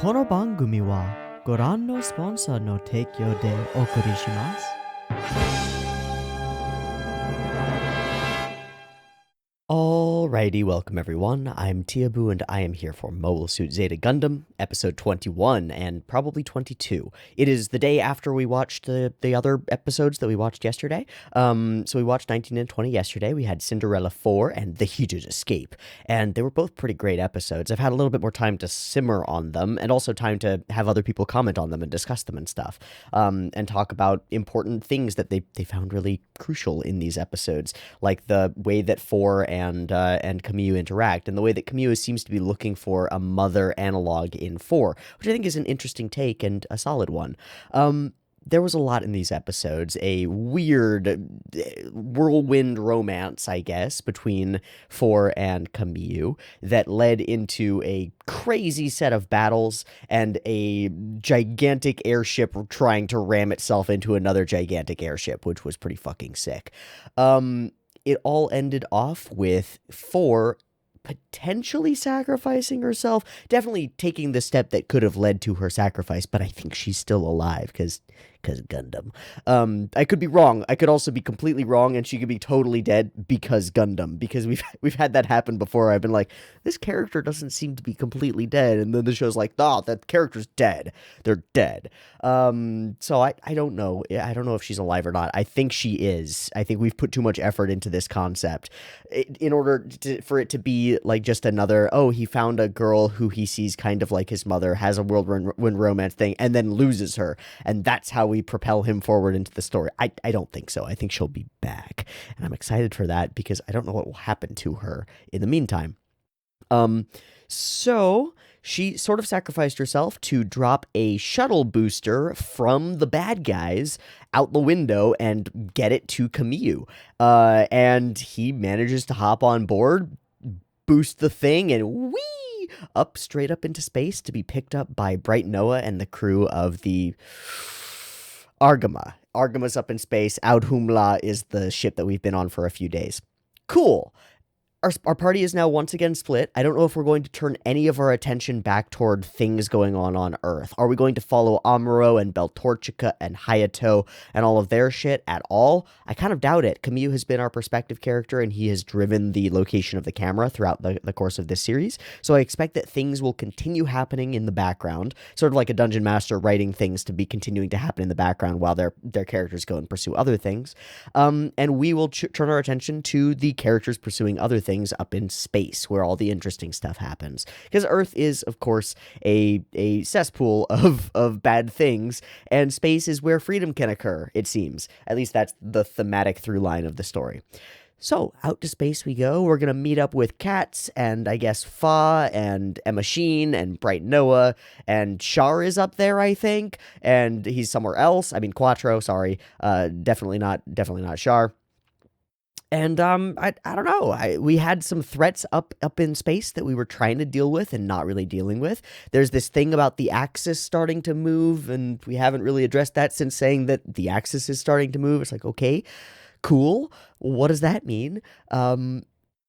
この番組はご覧のスポンサーの提供でお送りします。Alrighty, welcome everyone. I'm Teeaboo and I am here for Mobile Suit Zeta Gundam, episode 21 and probably 22. It is the day after we watched the other episodes that we watched yesterday. So we watched 19 and 20 yesterday. We had Cinderella 4 and The Heated Escape, and they were both pretty great episodes. I've had a little bit more time to simmer on them and also time to have other people comment on them and discuss them and stuff, and talk about important things that they found really crucial in these episodes, like the way that 4 and Camille interact, and the way that Camille seems to be looking for a mother analog in 4, which I think is an interesting take and a solid one. There was a lot in these episodes, a weird whirlwind romance, I guess, between 4 and Camille that led into a crazy set of battles and a gigantic airship trying to ram itself into another gigantic airship, which was pretty fucking sick. It all ended off with 4 potentially sacrificing herself, definitely taking the step that could have led to her sacrifice, but I think she's still alive because Gundam. I could be wrong. I could also be completely wrong, and she could be totally dead because Gundam. Because we've had that happen before. I've been like, this character doesn't seem to be completely dead, and then the show's like, oh, that character's dead. They're dead. So I don't know. I don't know if she's alive or not. I think she is. I think we've put too much effort into this concept in order for it to be like just another, oh, he found a girl who he sees kind of like his mother, has a whirlwind romance thing, and then loses her, and that's how we propel him forward into the story. I don't think so. I think she'll be back, and I'm excited for that because I don't know what will happen to her in the meantime. So she sort of sacrificed herself to drop a shuttle booster from the bad guys out the window and get it to Camille. And he manages to hop on board, boost the thing, and whee! Straight up into space to be picked up by Bright Noah and the crew of the Argama. Argama's up in space. Audhumla is the ship that we've been on for a few days. Cool. Our party is now once again split. I don't know if we're going to turn any of our attention back toward things going on Earth. Are we going to follow Amuro and Beltorchica and Hayato and all of their shit at all? I kind of doubt it. Camille has been our perspective character, and he has driven the location of the camera throughout the course of this series. So I expect that things will continue happening in the background, sort of like a dungeon master writing things to be continuing to happen in the background while their characters go and pursue other things. And we will turn our attention to the characters pursuing other things up in space, where all the interesting stuff happens, because Earth is, of course, a cesspool of bad things, and space is where freedom can occur, it seems. At least that's the thematic through line of the story. So out to space we go. We're gonna meet up with Katz and I guess Fa and Emma Sheen and Bright Noah, and Char is up there, I think, and he's somewhere else. I mean Quattro, sorry, definitely not Char. And I don't know. We had some threats up in space that we were trying to deal with and not really dealing with. There's this thing about the axis starting to move, and we haven't really addressed that since saying that the axis is starting to move. It's like, okay, cool. What does that mean?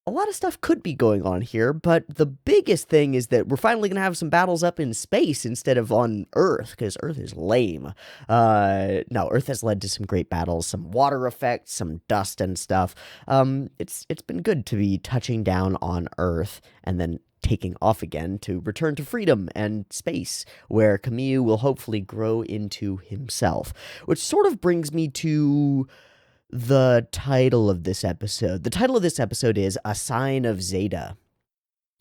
A lot of stuff could be going on here, but the biggest thing is that we're finally going to have some battles up in space instead of on Earth, because Earth is lame. No, Earth has led to some great battles, some water effects, some dust and stuff. It's been good to be touching down on Earth and then taking off again to return to freedom and space, where Camille will hopefully grow into himself, which sort of brings me to the title of this episode. The title of this episode is A Sign of Zeta,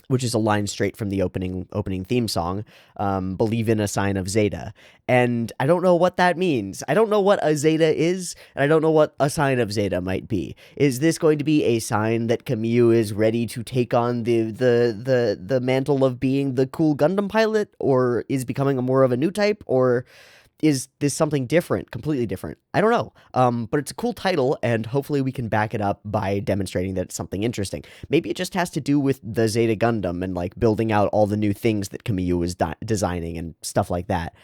which is a line straight from the opening theme song, Believe in a Sign of Zeta. And I don't know what that means. I don't know what a Zeta is, and I don't know what a sign of Zeta might be. Is this going to be a sign that Camille is ready to take on the mantle of being the cool Gundam pilot, or is becoming more of a new type, or is this something different, completely different? I don't know. But it's a cool title, and hopefully we can back it up by demonstrating that it's something interesting. Maybe it just has to do with the Zeta Gundam and like building out all the new things that Camille was designing and stuff like that.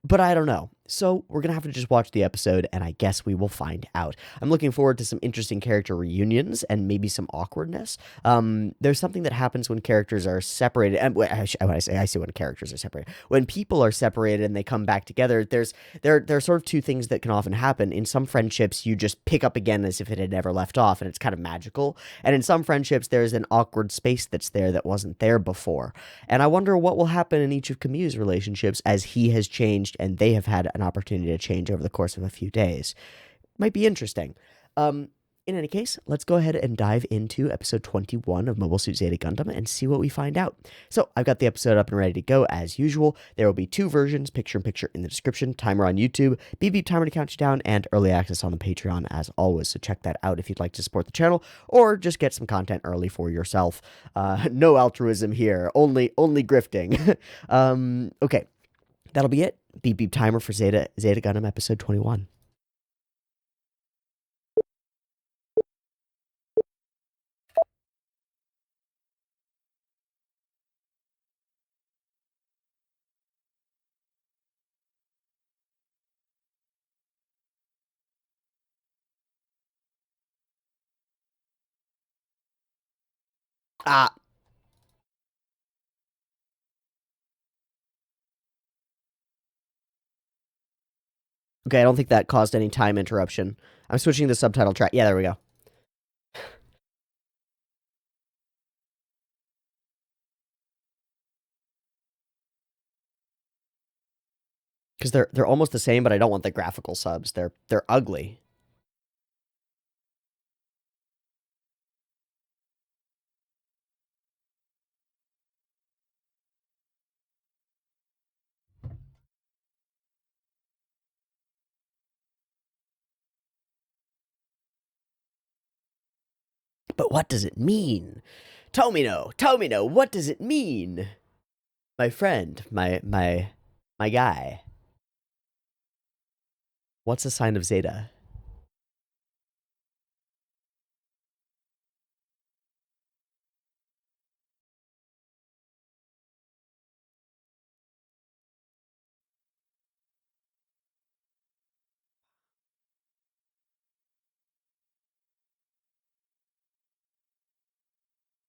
But I don't know. So we're going to have to just watch the episode, and I guess we will find out. I'm looking forward to some interesting character reunions and maybe some awkwardness. There's something that happens when characters are separated. And when I say when characters are separated, when people are separated and they come back together, there are sort of two things that can often happen. In some friendships, you just pick up again as if it had never left off, and it's kind of magical. And in some friendships, there's an awkward space that's there that wasn't there before. And I wonder what will happen in each of Camille's relationships as he has changed and they have had an opportunity to change over the course of a few days. Might be interesting. In any case, let's go ahead and dive into episode 21 of Mobile Suit Zeta Gundam and see what we find out. So I've got the episode up and ready to go as usual. There will be two versions, picture-in-picture in the description, timer on YouTube, beep timer to count you down, and early access on the Patreon as always. So check that out if you'd like to support the channel or just get some content early for yourself. No altruism here, only grifting. Okay, that'll be it. Beep timer for Zeta Gundam episode 21. Ah, okay, I don't think that caused any time interruption. I'm switching the subtitle track. Yeah, there we go. Because they're almost the same, but I don't want the graphical subs. They're ugly. But what does it mean? Tomino, what does it mean? My friend, my guy. What's a sign of Zeta?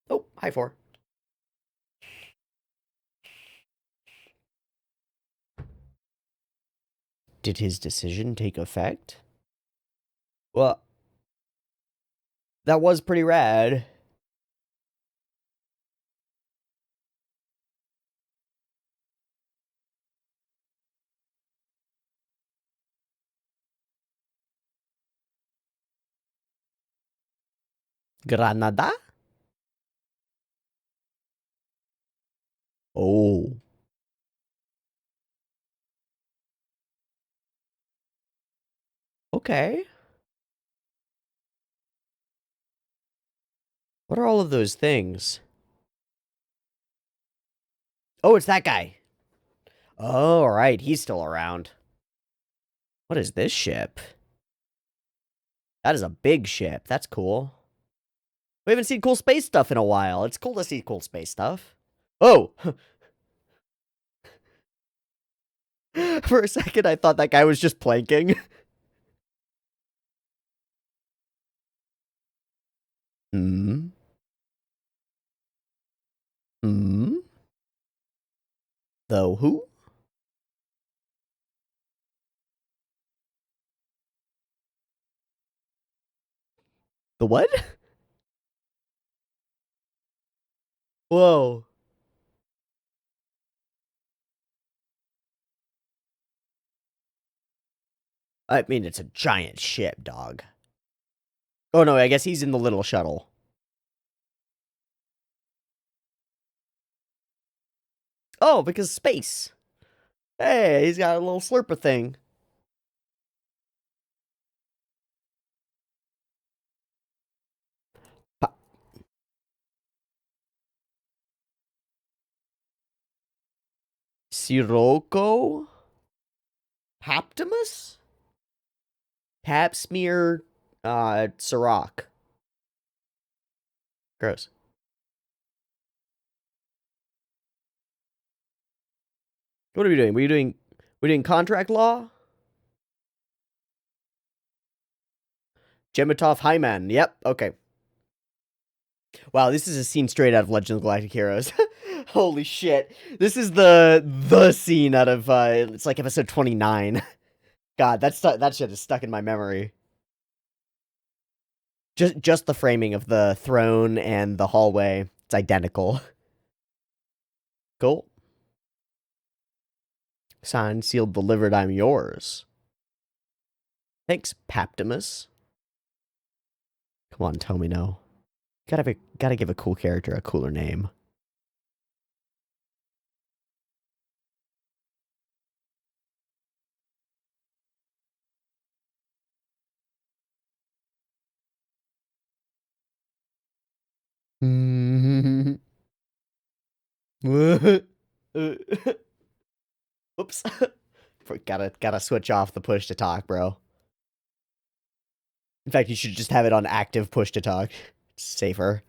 Oh, hi, 4. Did his decision take effect? Well, that was pretty rad. Granada? Oh. Okay. What are all of those things? Oh, it's that guy. Oh, all right. He's still around. What is this ship? That is a big ship. That's cool. We haven't seen cool space stuff in a while. It's cool to see cool space stuff. Oh! For a second, I thought that guy was just planking. Hmm? Hmm? The who? The what? Whoa. I mean, it's a giant ship, dog. Oh, no, I guess he's in the little shuttle. Oh, because space. Hey, he's got a little slurper thing. Pa Scirocco? Paptimus? Pap smear, Scirocco. Gross. What are we doing? We doing contract law? Gemitov Hyman. Yep. Okay. Wow, this is a scene straight out of Legend of the Galactic Heroes. Holy shit. This is the scene out of it's like episode 29. God, that shit is stuck in my memory. Just the framing of the throne and the hallway. It's identical. Cool. Signed, sealed, delivered, I'm yours. Thanks, Paptimus. Come on, tell me no. Gotta give a cool character a cooler name. Oops. Gotta switch off the push to talk, bro. In fact, you should just have it on active push to talk. It's safer.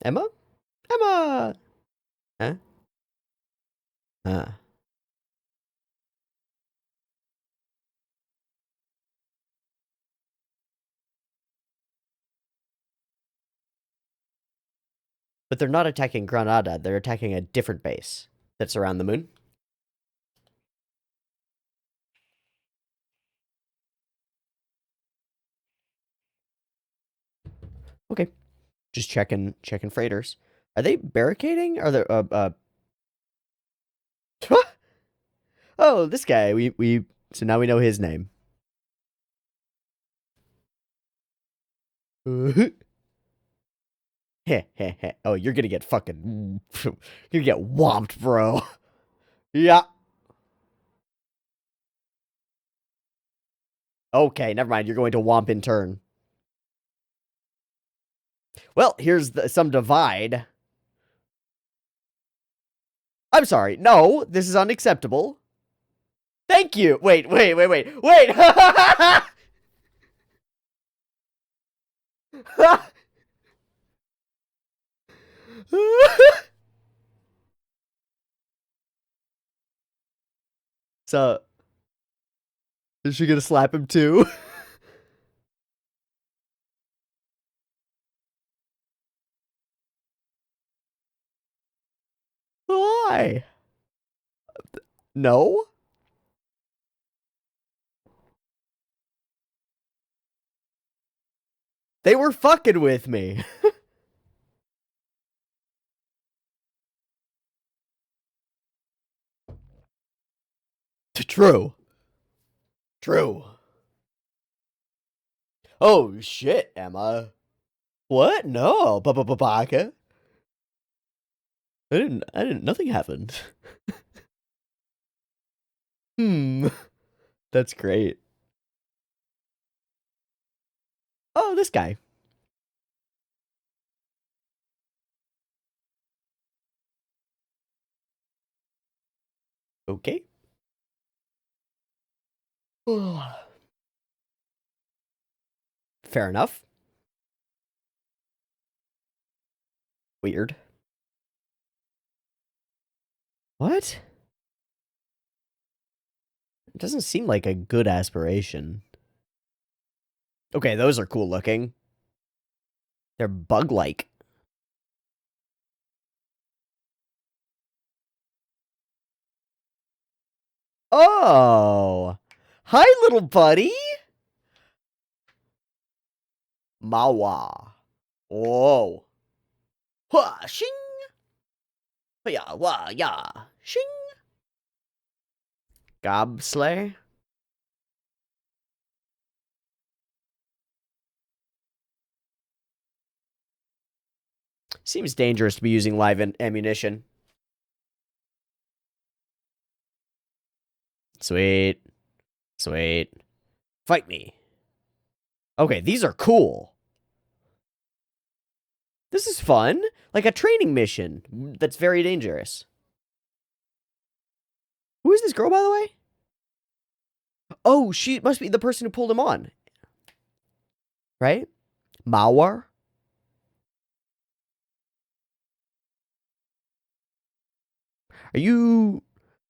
Emma? Emma! Huh? But they're not attacking Granada. They're attacking a different base that's around the moon. Okay. Just checking freighters. Are they barricading? Are there Oh, this guy. So now we know his name. Oh, you're gonna get fucking you're gonna get whomped, bro. Yeah. Okay, never mind. You're going to whomp in turn. Well, here's some divide. I'm sorry. No, this is unacceptable. Thank you. Wait. So, is she gonna slap him too? Why? No? They were fucking with me. True. True. Oh shit, Emma. What? No, Baka. Nothing happened. That's great. Oh, this guy. Okay. Fair enough. Weird. What? It doesn't seem like a good aspiration. Okay, those are cool looking. They're bug-like. Oh! Hi, little buddy! Mawa. Whoa. Hua, shing! Ya, wa, ya, shing! Gobslay? Seems dangerous to be using live ammunition. Sweet. Sweet. Fight me. Okay, these are cool. This is fun. Like a training mission that's very dangerous. Who is this girl, by the way? Oh, she must be the person who pulled him on. Right? Mawar? Are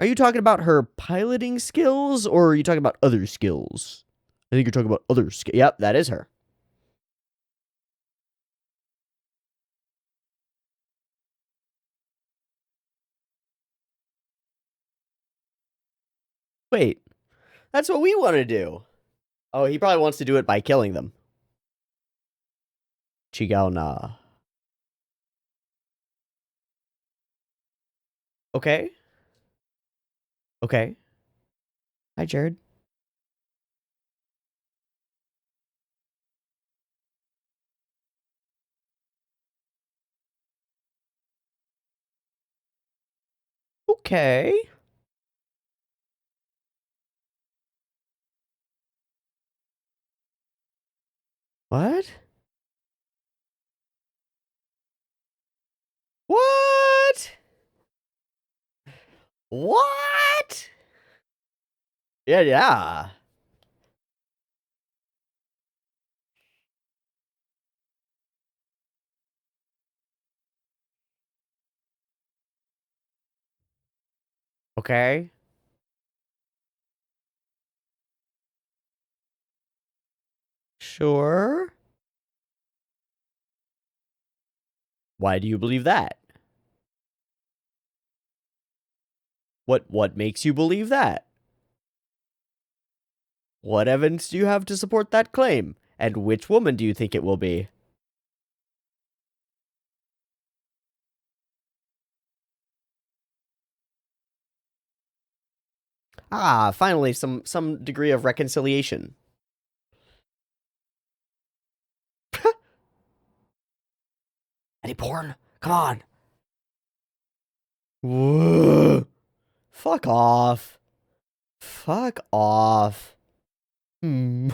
you talking about her piloting skills, or are you talking about other skills? I think you're talking about other skills. Yep, that is her. Wait, that's what we want to do. Oh, he probably wants to do it by killing them. Chigao na. Okay. Okay. Hi, Jared. Okay. What? What? What? Yeah, yeah. Okay. Sure. Why do you believe that? What makes you believe that? What evidence do you have to support that claim? And which woman do you think it will be? Ah, finally some degree of reconciliation. Any porn? Come on. Whoa. Fuck off. Fuck off. Hmm.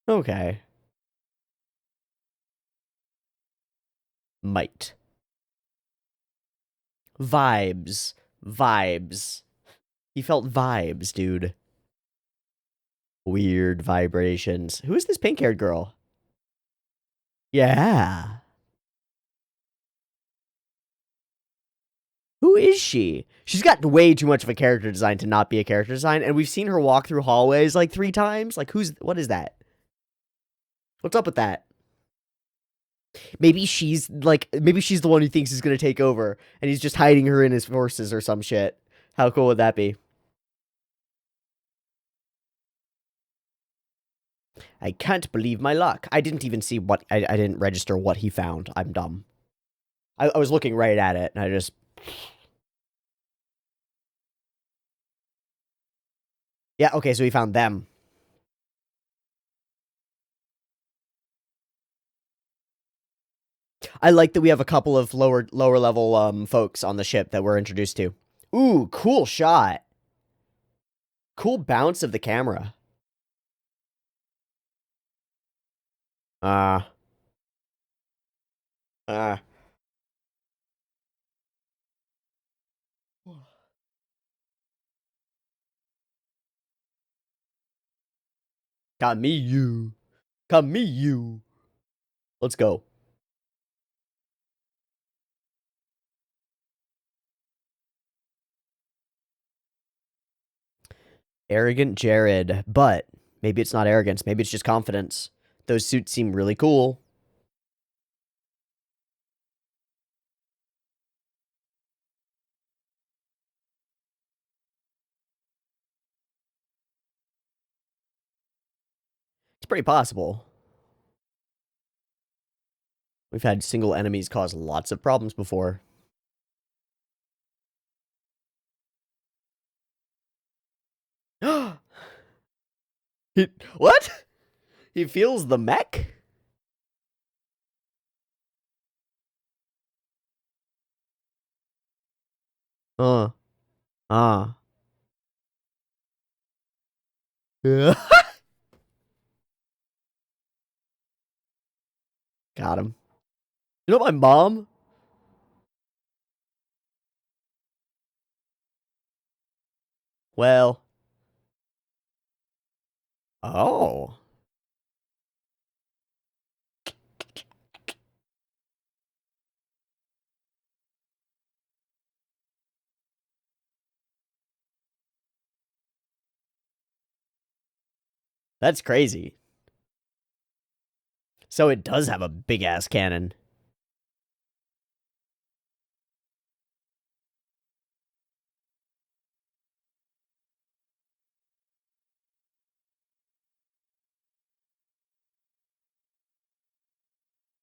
Okay. Might. Vibes. Vibes. He felt vibes, dude. Weird vibrations. Who is this pink-haired girl? Yeah. Who is she? She's got way too much of a character design to not be a character design, and we've seen her walk through hallways like 3 times. Like, what is that? What's up with that? Maybe she's the one who thinks he's gonna take over, and he's just hiding her in his forces or some shit. How cool would that be? I can't believe my luck. I didn't even see I didn't register what he found. I'm dumb. I was looking right at it, and I just... Yeah, okay, so he found them. I like that we have a couple of lower level folks on the ship that we're introduced to. Ooh, cool shot. Cool bounce of the camera. Ah. Ah. Camille. Camille. Let's go. Arrogant Jared. But maybe it's not arrogance. Maybe it's just confidence. Those suits seem really cool. It's pretty possible. We've had single enemies cause lots of problems before. What? He feels the mech? Uh. Ah. Yeah. Got him. You know my mom? Well, Oh. That's crazy. So it does have a big ass cannon.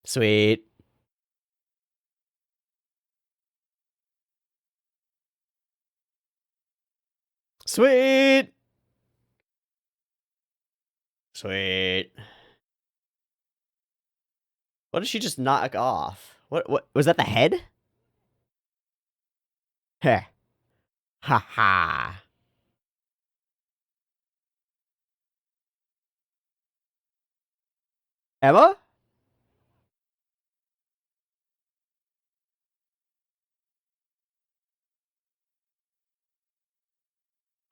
Sweet. Sweet. Sweet. What did she just knock off? What was that the head? Heh. Ha ha. Emma?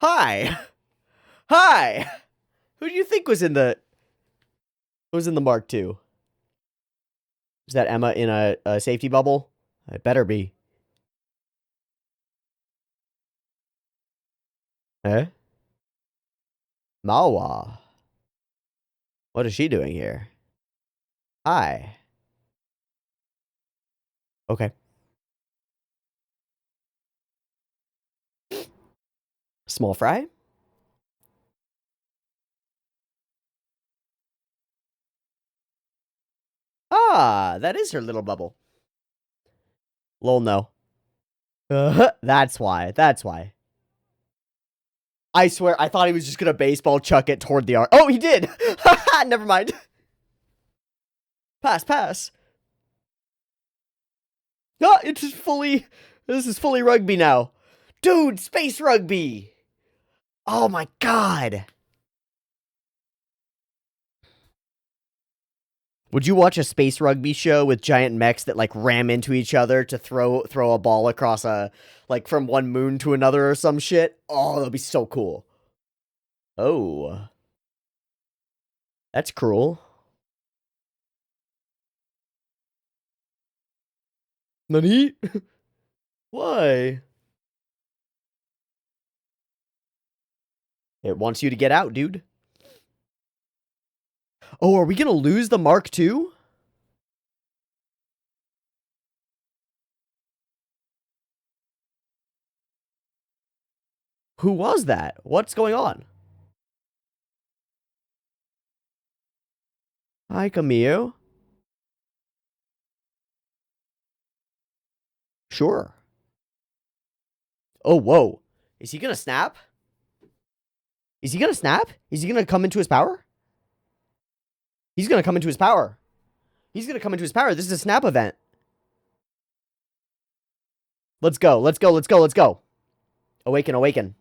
Hi. Hi. Who do you think was in the Mark II? Is that Emma in a safety bubble? It better be. Eh? Mawa. What is she doing here? Hi. Okay. Small fry? Ah, that is her little bubble. Lol, no. That's why. That's why. I swear, I thought he was just gonna baseball chuck it toward the arc. Oh, he did! Never mind. Pass, pass. Ah, it's just fully... This is fully rugby now. Dude, space rugby! Oh my god. Would you watch a space rugby show with giant mechs that like ram into each other to throw a ball across a like from one moon to another or some shit? Oh, that'd be so cool. Oh. That's cruel. Nani? Why? It wants you to get out, dude. Oh, are we gonna lose the Mark II? Who was that? What's going on? Hi, Camille. Sure. Oh, whoa. Is he gonna snap? Is he gonna snap? Is he gonna come into his power? He's gonna come into his power. He's gonna come into his power. This is a snap event. Let's go. Let's go. Let's go. Let's go. Awaken. Awaken.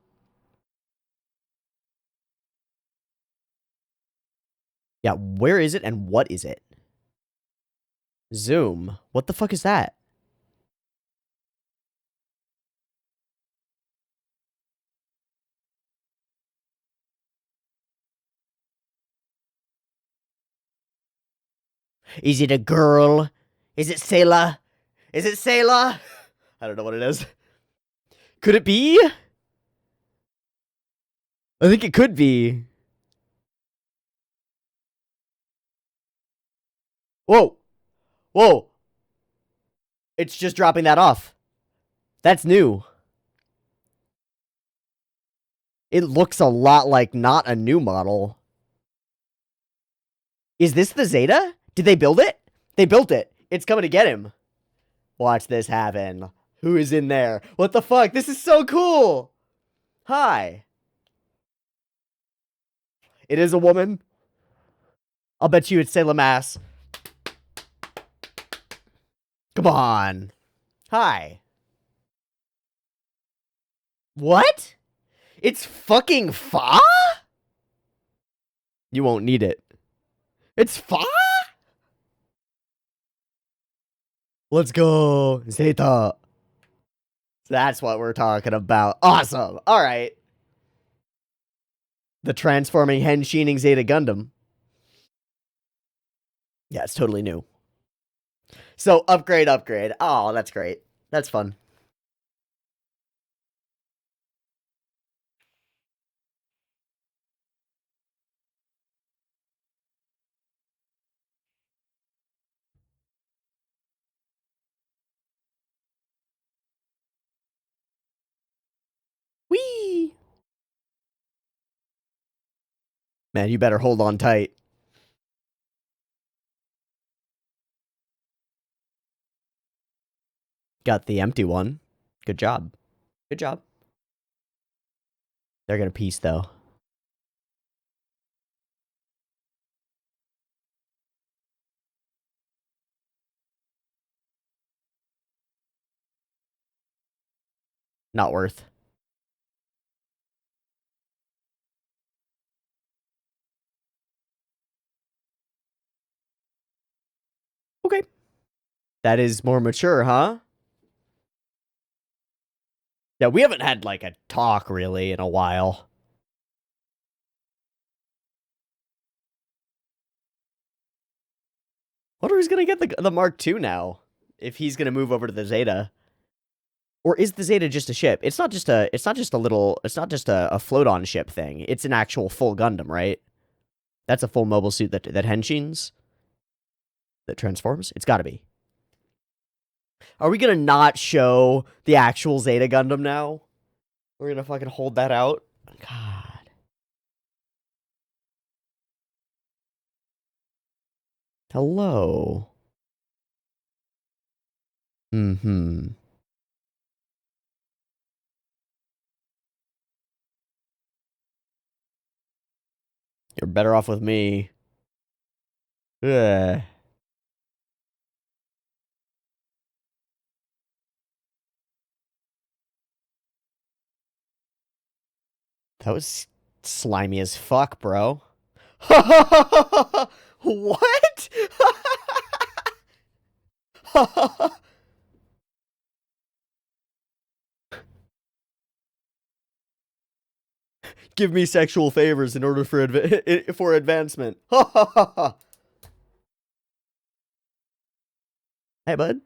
Yeah, where is it and what is it? Zoom. What the fuck is that? Is it a girl? Is it Sayla? Is it Sayla? I don't know what it is. Could it be? I think it could be. Whoa. Whoa. It's just dropping that off. That's new. It looks a lot like not a new model. Is this the Zeta? Did they build it? They built it. It's coming to get him. Watch this happen. Who is in there? What the fuck? This is so cool. Hi. It is a woman. I'll bet you it's Sailor Mass. Come on. Hi. What? It's fucking Fa? You won't need it. It's Fa? Let's go. Zeta. That's what we're talking about. Awesome. All right. The transforming Henshining Zeta Gundam. Yeah, it's totally new. So, upgrade. Oh, that's great. That's fun. Whee! Man, you better hold on tight. Got the empty one. Good job. Good job. They're gonna piece, though. Not worth. Okay. That is more mature, huh? Yeah, we haven't had, like, a talk, really, in a while. Wonder who's gonna get the Mark II now, if he's gonna move over to the Zeta. Or is the Zeta just a ship? It's not just a float-on ship thing. It's an actual full Gundam, right? That's a full mobile suit that henshins? That transforms? It's gotta be. Are we gonna not show the actual Zeta Gundam now? We're gonna fucking hold that out? God. Hello. Mm-hmm. You're better off with me. Ugh. That was slimy as fuck, bro. What? Give me sexual favors in order for advancement. Hey, bud.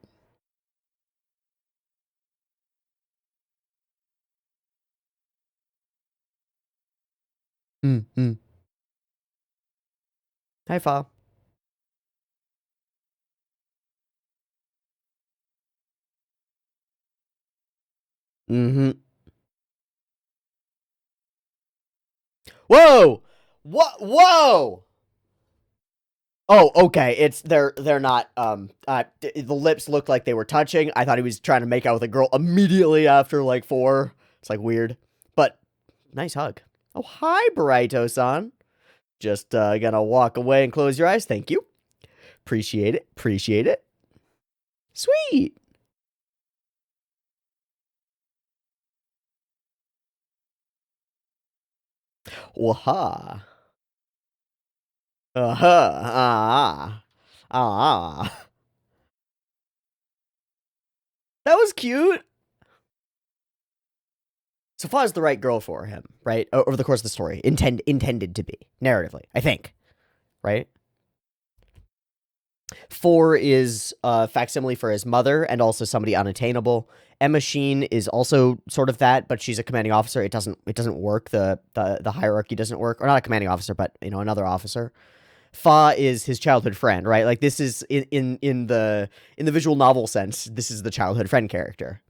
Mm-hmm. Hi, Fa. Mm-hmm. Whoa! What? Whoa! Oh, okay. They're not. The lips looked like they were touching. I thought he was trying to make out with a girl immediately after like 4. It's like weird, but nice hug. Oh, hi, Burrito-san. Just gonna walk away and close your eyes. Thank you. Appreciate it. Appreciate it. Sweet. Waha. Uh-huh. Ah. Ah. That was cute. Safa's the right girl for him, right? Over the course of the story. Intended to be. Narratively, I think. Right? 4 is a facsimile for his mother and also somebody unattainable. Emma Sheen is also sort of that, but she's a commanding officer. It doesn't work. The hierarchy doesn't work. Or not a commanding officer, but another officer. Fa is his childhood friend, right? Like this is in the visual novel sense, this is the childhood friend character.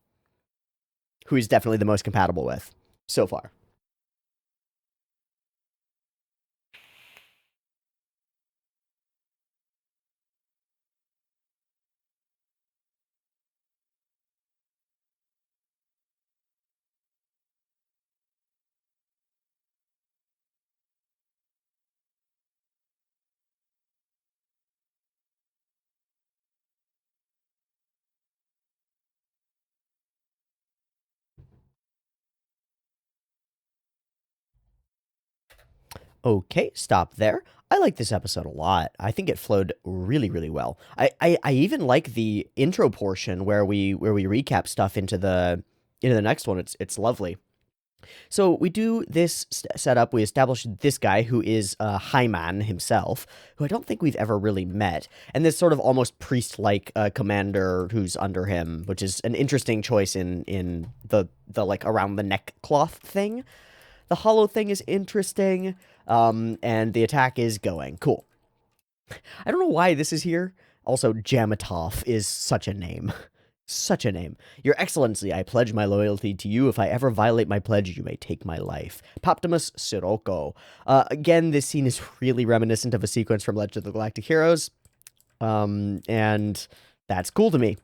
Who he's definitely the most compatible with so far. Okay, stop there. I like this episode a lot. I think it flowed really, really well. I even like the intro portion where we recap stuff into the next one. It's lovely. So we do this setup. We establish this guy who is Hyman himself, who I don't think we've ever really met, and this sort of almost priest-like commander who's under him, which is an interesting choice in the like around the neck cloth thing. The hollow thing is interesting, and the attack is going cool. I don't know why this is here. Also, Jamatov is such a name. Such a name. Your Excellency, I pledge my loyalty to you. If I ever violate my pledge, you may take my life. Poptimus Scirocco. Again, this scene is really reminiscent of a sequence from Legend of the Galactic Heroes. And that's cool to me.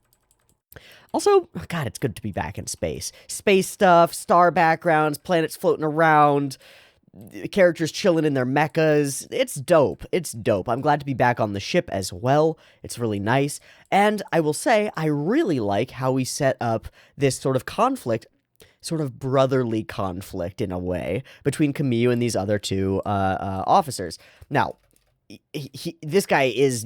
Also, God, it's good to be back in space. Space stuff, star backgrounds, planets floating around, characters chilling in their mechas. It's dope. It's dope. I'm glad to be back on the ship as well. It's really nice. And I will say, I really like how we set up this sort of conflict, sort of brotherly conflict in a way, between Camille and these other two officers. Now, this guy is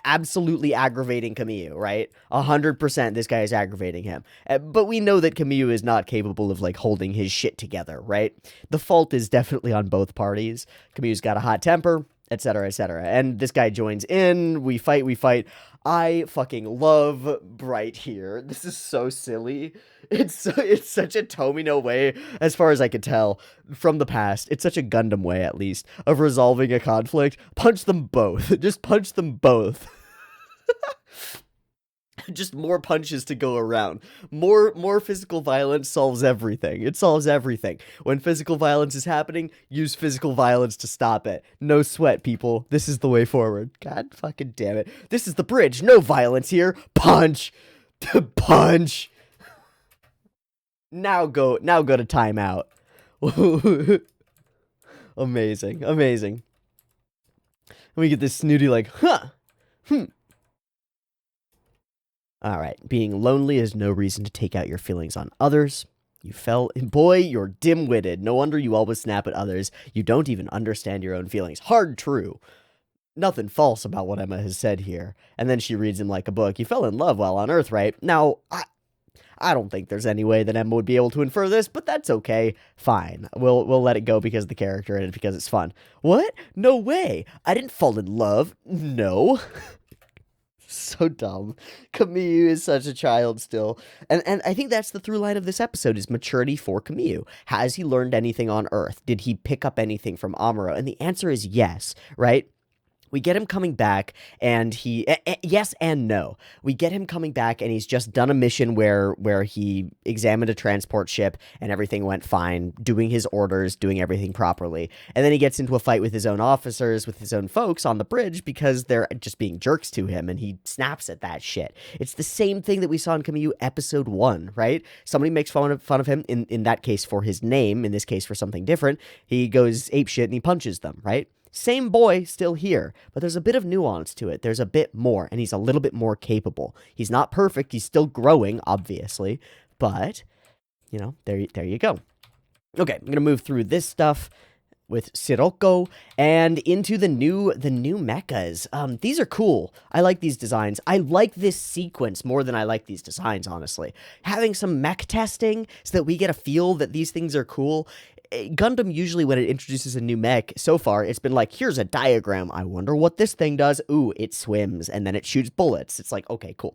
absolutely aggravating Camille, right? 100% this guy is aggravating him. But we know that Camille is not capable of, like, holding his shit together, right? The fault is definitely on both parties. Camille's got a hot temper, etc., etc. And this guy joins in, we fight. I fucking love Bright here. This is so silly. It's such a Tomino way, as far as I could tell, from the past. It's such a Gundam way, at least, of resolving a conflict. Punch them both. Just punch them both. Just more punches to go around. More physical violence solves everything. It solves everything. When physical violence is happening, use physical violence to stop it. No sweat, people. This is the way forward. God fucking damn it. This is the bridge. No violence here. Punch. Punch. Now go to timeout. Amazing. Amazing. We get this snooty like, All right, being lonely is no reason to take out your feelings on others. Boy, you're dim-witted. No wonder you always snap at others. You don't even understand your own feelings. Hard true. Nothing false about what Emma has said here. And then she reads him like a book. You fell in love while on Earth, right? Now, I don't think there's any way that Emma would be able to infer this, but that's okay. Fine. We'll let it go because of the character and because it's fun. What? No way. I didn't fall in love. No. So dumb. Camille is such a child still. And I think that's the through line of this episode is maturity for Camille. Has he learned anything on Earth? Did he pick up anything from Amuro? And the answer is yes, right? We get him coming back, and yes and no. We get him coming back, and he's just done a mission where he examined a transport ship, and everything went fine, doing his orders, doing everything properly. And then he gets into a fight with his own officers, with his own folks on the bridge, because they're just being jerks to him, and he snaps at that shit. It's the same thing that we saw in Camille episode 1, right? Somebody makes fun of him, in that case for his name, in this case for something different. He goes apeshit and he punches them, right? Same boy, still here, but there's a bit of nuance to it. There's a bit more, and he's a little bit more capable. He's not perfect. He's still growing, obviously, but, you know, there you go. Okay, I'm going to move through this stuff with Scirocco and into the new mechas. These are cool. I like these designs. I like this sequence more than I like these designs, honestly. Having some mech testing so that we get a feel that these things are cool. Gundam, usually when it introduces a new mech, so far, it's been like, here's a diagram. I wonder what this thing does. Ooh, it swims, and then it shoots bullets. It's like, okay, cool.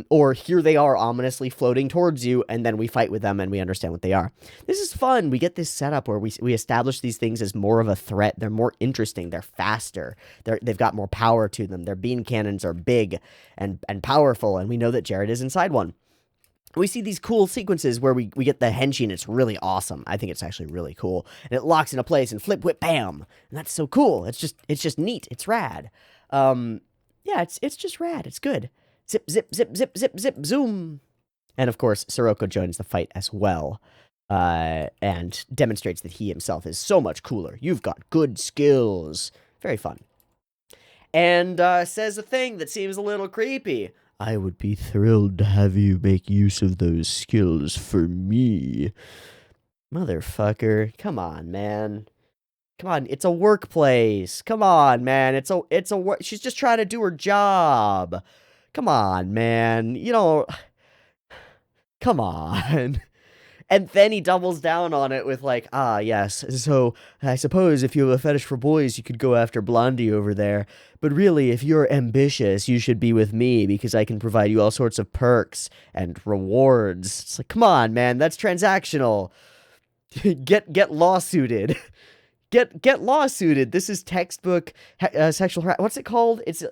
Or here they are ominously floating towards you, and then we fight with them, and we understand what they are. This is fun. We get this setup where we establish these things as more of a threat. They're more interesting. They're faster. They've got more power to them. Their beam cannons are big and powerful, and we know that Jared is inside one. We see these cool sequences where we get the Henshi, and it's really awesome. I think it's actually really cool. And it locks into place and flip, whip, bam. And that's so cool. It's just neat. It's rad. Yeah, it's just rad. It's good. Zip, zip, zip, zip, zip, zip, zoom. And of course, Scirocco joins the fight as well. And demonstrates that he himself is so much cooler. You've got good skills. Very fun. And says a thing that seems a little creepy. I would be thrilled to have you make use of those skills for me. Motherfucker. Come on, man. Come on, it's a workplace. Come on, man. It's a work. She's just trying to do her job. Come on, man. You know, come on. And then he doubles down on it with like, ah, yes. So I suppose if you have a fetish for boys, you could go after Blondie over there. But really, if you're ambitious, you should be with me because I can provide you all sorts of perks and rewards. It's like, come on, man, that's transactional. Get lawsuited. Get lawsuited. This is textbook sexual what's it called? It's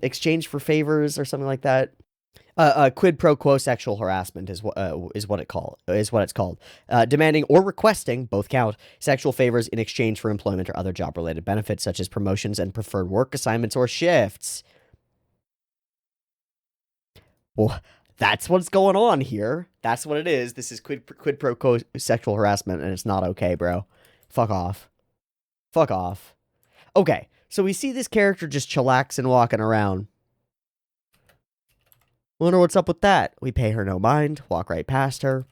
exchange for favors or something like that. Quid pro quo sexual harassment is what it's called. Demanding or requesting, both count, sexual favors in exchange for employment or other job related benefits such as promotions and preferred work assignments or shifts. Well, that's what's going on here. That's what it is. This is quid pro quo sexual harassment, and it's not okay, bro. Fuck off. Fuck off. Okay, so we see this character just chillaxing, walking around. Wonder what's up with that. We pay her no mind, walk right past her.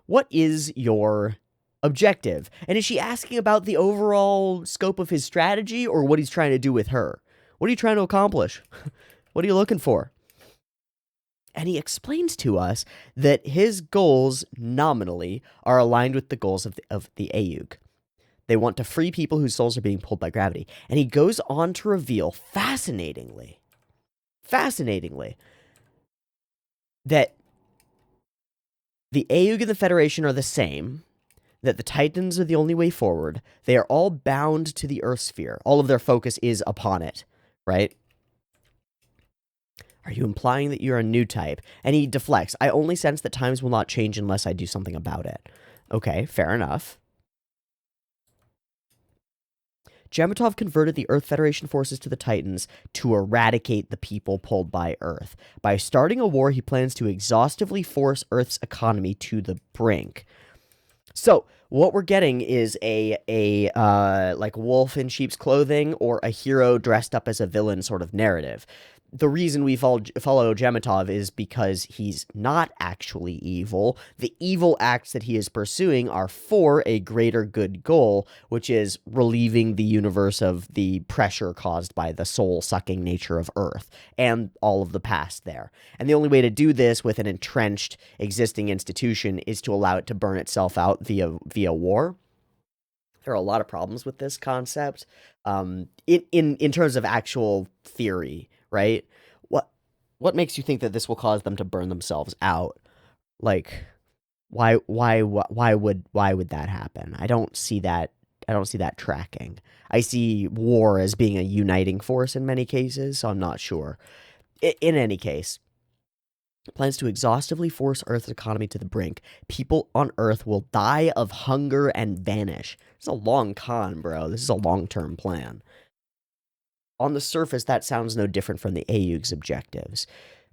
What is your objective? And is she asking about the overall scope of his strategy or what he's trying to do with her? What are you trying to accomplish? What are you looking for? And he explains to us that his goals, nominally, are aligned with the goals of the Aeug. They want to free people whose souls are being pulled by gravity. And he goes on to reveal, fascinatingly, that the Aeug and the Federation are the same, that the Titans are the only way forward. They are all bound to the Earth sphere. All of their focus is upon it, right? Are you implying that you're a new type? And he deflects. I only sense that times will not change unless I do something about it. Okay, fair enough. Gemitov converted the Earth Federation forces to the Titans to eradicate the people pulled by Earth. By starting a war, he plans to exhaustively force Earth's economy to the brink. So, what we're getting is a like wolf in sheep's clothing or a hero dressed up as a villain sort of narrative. The reason we follow Gemitov is because he's not actually evil. The evil acts that he is pursuing are for a greater good goal, which is relieving the universe of the pressure caused by the soul-sucking nature of Earth and all of the past there. And the only way to do this with an entrenched existing institution is to allow it to burn itself out via war. There are a lot of problems with this concept in terms of actual theory. Right? What makes you think that this will cause them to burn themselves out? Like, why would that happen? I don't see that tracking. I see war as being a uniting force in many cases, so I'm not sure. In any case, plans to exhaustively force Earth's economy to the brink. People on Earth will die of hunger and vanish. It's a long con, bro. This is a long-term plan. On the surface, that sounds no different from the Aeug's objectives.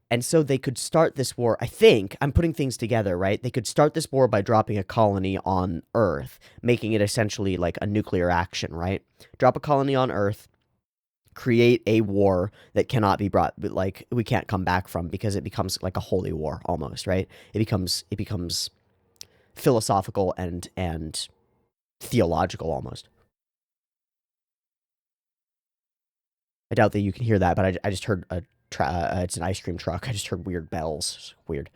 And so they could start this war, I think, I'm putting things together, right? They could start this war by dropping a colony on Earth, making it essentially like a nuclear action, right? Drop a colony on Earth, create a war that cannot be brought, like, we can't come back from because it becomes like a holy war almost, right? It becomes philosophical and theological almost. I doubt that you can hear that, but I just heard it's an ice cream truck. I just heard weird bells. It's weird.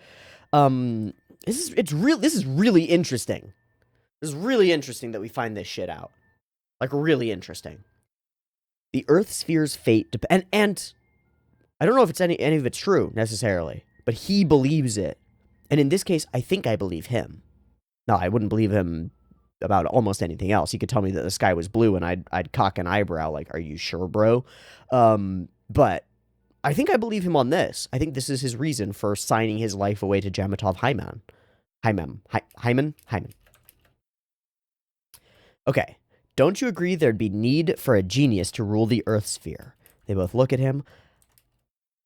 This is really interesting. This is really interesting that we find this shit out. Like, really interesting. The Earth sphere's fate and I don't know if it's any of it's true necessarily, but he believes it. And in this case, I think I believe him. No, I wouldn't believe him about almost anything else. He could tell me that the sky was blue and I'd cock an eyebrow like, are you sure, bro? But I think I believe him on this. I think this is his reason for signing his life away to Gemitov Hyman. Okay. Don't you agree there'd be need for a genius to rule the Earth sphere? They both look at him.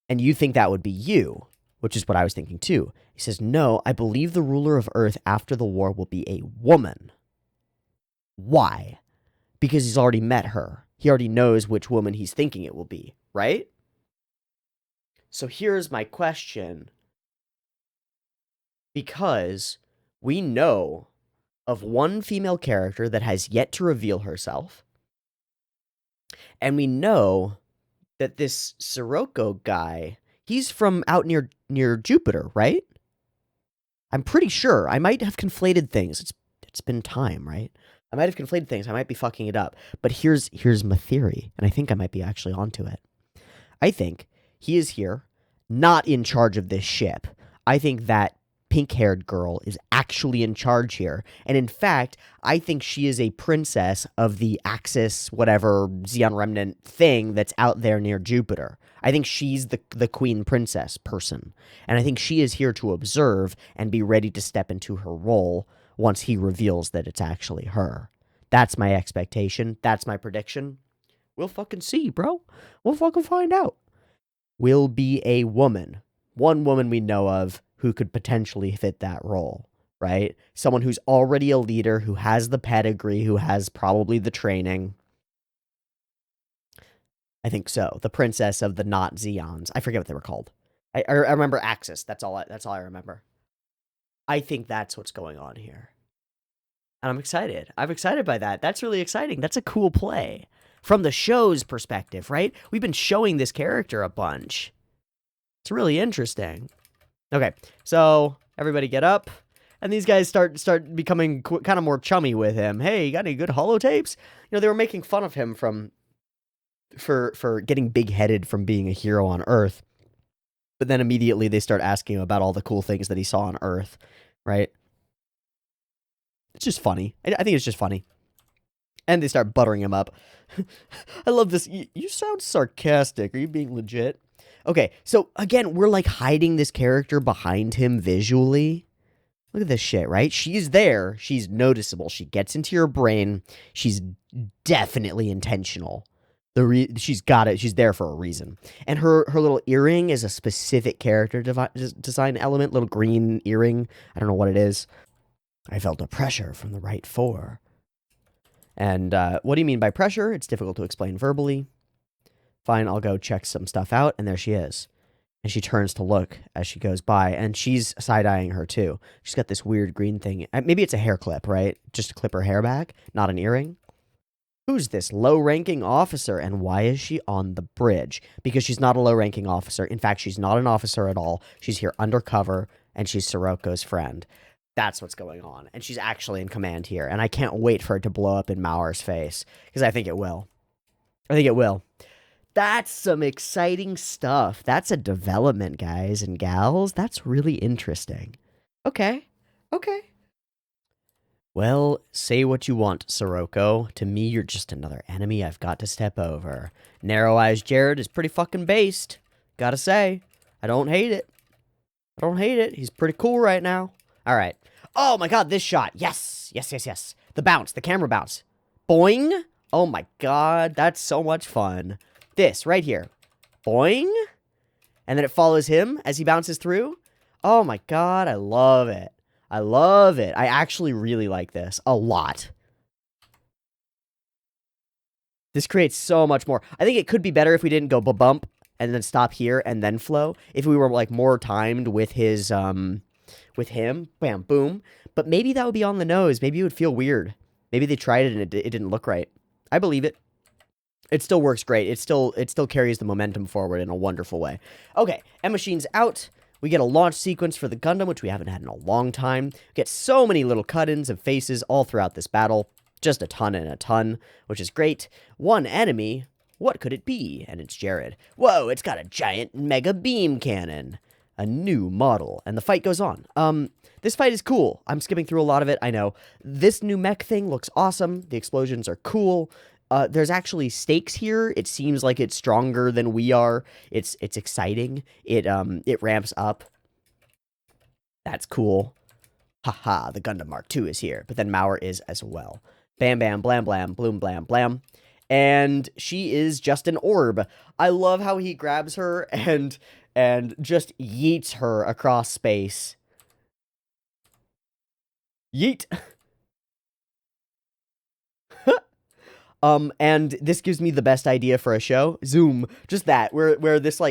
And you think that would be you, which is what I was thinking too. He says, no, I believe the ruler of Earth after the war will be a woman. Why? Because he's already met her. He already knows which woman he's thinking it will be, right? So here's my question. Because we know of one female character that has yet to reveal herself. And we know that this Scirocco guy, he's from out near Jupiter, right? I'm pretty sure. I might have conflated things. It's been time, right? I might have conflated things. I might be fucking it up. But here's my theory, and I think I might be actually onto it. I think he is here, not in charge of this ship. I think that pink-haired girl is actually in charge here. And in fact, I think she is a princess of the Axis, whatever, Xeon Remnant thing that's out there near Jupiter. I think she's the queen princess person. And I think she is here to observe and be ready to step into her role once he reveals that it's actually her. That's my expectation. That's my prediction. We'll fucking see, bro. We'll fucking find out. Will be a woman. One woman we know of who could potentially fit that role, right? Someone who's already a leader, who has the pedigree, who has probably the training. I think so. The princess of the not Zeons. I forget what they were called. I remember Axis. That's all I remember. I think that's what's going on here. And I'm excited. I'm excited by that. That's really exciting. That's a cool play. From the show's perspective, right? We've been showing this character a bunch. It's really interesting. Okay, so everybody get up. And these guys start becoming kind of more chummy with him. Hey, you got any good holotapes? You know, they were making fun of him for getting big-headed from being a hero on Earth. But then immediately they start asking him about all the cool things that he saw on Earth, right? It's just funny. I think it's just funny. And they start buttering him up. I love this. You sound sarcastic. Are you being legit? Okay, so again, we're like hiding this character behind him visually. Look at this shit, right? She's there. She's noticeable. She gets into your brain. She's definitely intentional. She's got it. She's there for a reason. And her little earring is a specific character design element. Little green earring. I don't know what it is. I felt a pressure from the right fore. And what do you mean by pressure? It's difficult to explain verbally. Fine, I'll go check some stuff out. And there she is. And she turns to look as she goes by. And she's side-eyeing her, too. She's got this weird green thing. Maybe it's a hair clip, right? Just to clip her hair back, not an earring. Who's this low-ranking officer, and why is she on the bridge? Because she's not a low-ranking officer. In fact, she's not an officer at all. She's here undercover, and she's Scirocco's friend. That's what's going on. And she's actually in command here. And I can't wait for it to blow up in Mauer's face. Because I think it will. I think it will. That's some exciting stuff. That's a development, guys and gals. That's really interesting. Okay. Okay. Well, say what you want, Scirocco. To me, you're just another enemy I've got to step over. Narrow-Eyes Jared is pretty fucking based. Gotta say. I don't hate it. I don't hate it. He's pretty cool right now. All right. Oh my god, this shot. Yes. Yes, yes, yes. The bounce. The camera bounce. Boing. Oh my god. That's so much fun. This right here. Boing. And then it follows him as he bounces through. Oh my god. I love it. I love it. I actually really like this a lot. This creates so much more. I think it could be better if we didn't go bump and then stop here and then flow. If we were like more timed with his with him, bam, boom. But maybe that would be on the nose. Maybe it would feel weird. Maybe they tried it and it didn't look right. I believe it. It still works great. It still carries the momentum forward in a wonderful way. Okay, M-Machine's out. We get a launch sequence for the Gundam, which we haven't had in a long time. We get so many little cut-ins of faces all throughout this battle. Just a ton and a ton, which is great. One enemy. What could it be? And it's Jared. Whoa, it's got a giant mega beam cannon. A new model. And the fight goes on. This fight is cool. I'm skipping through a lot of it, I know. This new mech thing looks awesome. The explosions are cool. There's actually stakes here. It seems like it's stronger than we are. It's exciting. It ramps up. That's cool. Haha, the Gundam Mark II is here. But then Mauer is as well. Bam, bam, blam, blam, bloom, blam, blam. And she is just an orb. I love how he grabs her and just yeets her across space. Yeet. And this gives me the best idea for a show. Zoom. Just that. Where this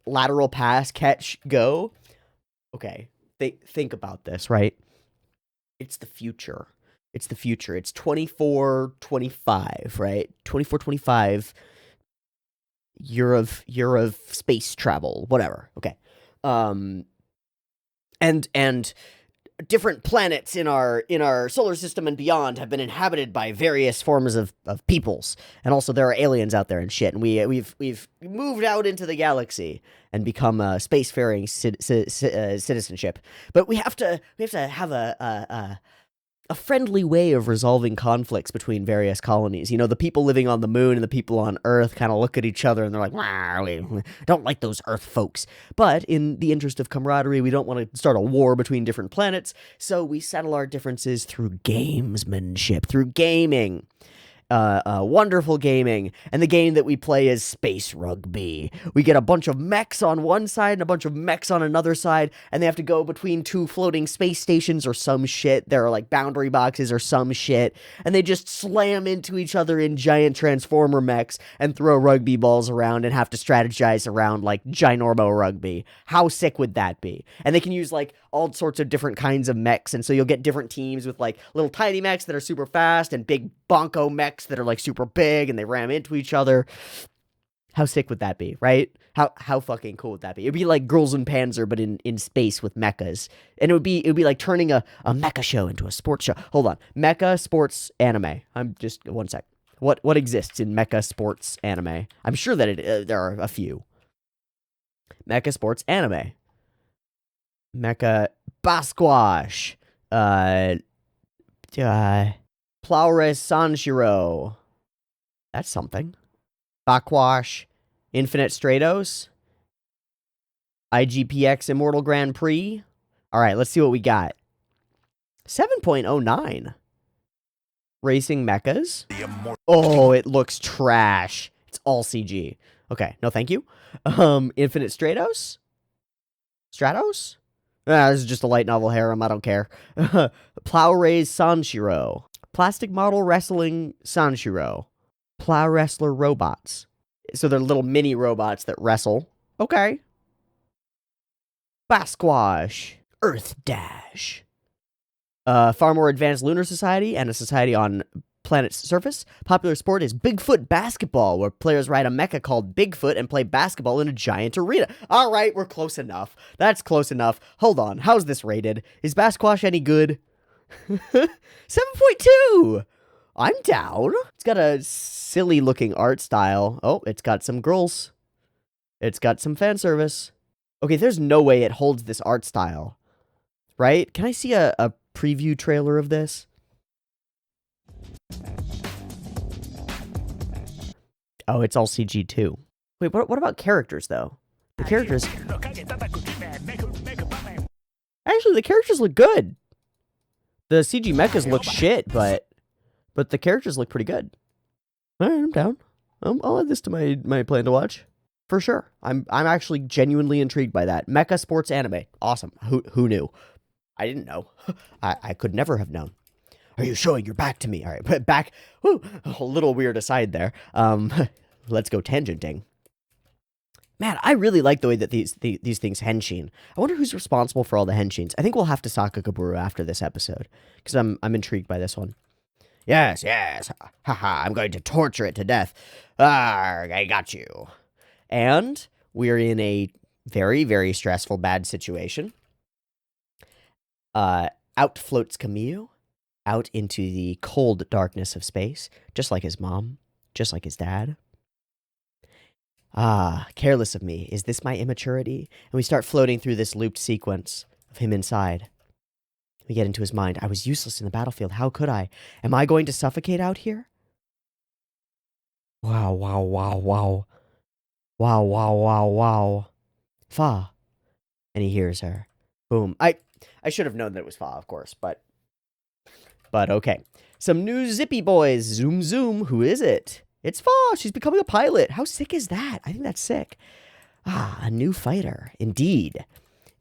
lateral pass, catch, go. Okay. Think about this, right? It's the future. It's the future. It's 2425, right? 2425. Year of space travel. Whatever. Okay. And different planets in our solar system and beyond have been inhabited by various forms of peoples, and also there are aliens out there and shit. And we've moved out into the galaxy and become a spacefaring citizenship. But we have to have a friendly way of resolving conflicts between various colonies. You know, the people living on the moon and the people on Earth kind of look at each other and they're like, "Wow, we don't like those Earth folks." But in the interest of camaraderie, we don't want to start a war between different planets, so we settle our differences through gamesmanship, through gaming. Wonderful gaming, and the game that we play is space rugby. We get a bunch of mechs on one side and a bunch of mechs on another side, and they have to go between two floating space stations or some shit. There are like boundary boxes or some shit, and they just slam into each other in giant transformer mechs and throw rugby balls around and have to strategize around like ginormo rugby. How sick would that be? And they can use like all sorts of different kinds of mechs, and so you'll get different teams with like little tiny mechs that are super fast and big bonko mechs that are like super big and they ram into each other. How sick would that be, right? How fucking cool would that be? It'd be like Girls in Panzer, but in space with mechas. And it would be like turning a mecha show into a sports show. Hold on. Mecha sports anime. I'm just one sec. What exists in mecha sports anime? I'm sure that there are a few. Mecha sports anime. Mecha Basquash. Plaures Sanshiro. That's something. Bakwash. Infinite Stratos. IGPX Immortal Grand Prix. Alright, let's see what we got. 7.09. Racing Mechas. Oh, it looks trash. It's all CG. Okay, no thank you. Infinite Stratos? Stratos? This is just a light novel harem, I don't care. Plaures Sanshiro. Plastic model wrestling Sanshiro. Plow wrestler robots. So they're little mini robots that wrestle. Okay. Basquash. Earth Dash. Far more advanced lunar society and a society on planet's surface. Popular sport is Bigfoot basketball, where players ride a mecha called Bigfoot and play basketball in a giant arena. All right, we're close enough. That's close enough. Hold on. How's this rated? Is Basquash any good? 7.2. I'm down. It's got a silly looking art style. Oh, it's got some girls. It's got some fan service. Okay, there's no way it holds this art style. Right? Can I see a preview trailer of this? Oh, it's all CG too. Wait, what about characters though? The characters... Actually, the characters look good. The CG mechas look shit, but the characters look pretty good. All right, I'm down. I'll add this to my plan to watch for sure. I'm actually genuinely intrigued by that. Mecha sports anime, awesome. Who knew? I didn't know. I could never have known. Are you showing your back to me? All right, put back. Whew, a little weird aside there. Let's go tangenting. Man, I really like the way that these things henshin. I wonder who's responsible for all the henshins. I think we'll have to Sakakaburu after this episode, because I'm intrigued by this one. Yes. Haha, I'm going to torture it to death. I got you. And we're in a very, very stressful, bad situation. Out floats Camille, out into the cold darkness of space, just like his mom, just like his dad. Careless of me. Is this my immaturity? And we start floating through this looped sequence of him inside. We get into his mind. I was useless in the battlefield. How could I? Am I going to suffocate out here? Wow. Fa. And he hears her. Boom. I should have known that it was Fa, of course, but okay. Some new zippy boys. Zoom zoom. Who is it? It's Fa. She's becoming a pilot. How sick is that? I think that's sick. A new fighter. Indeed.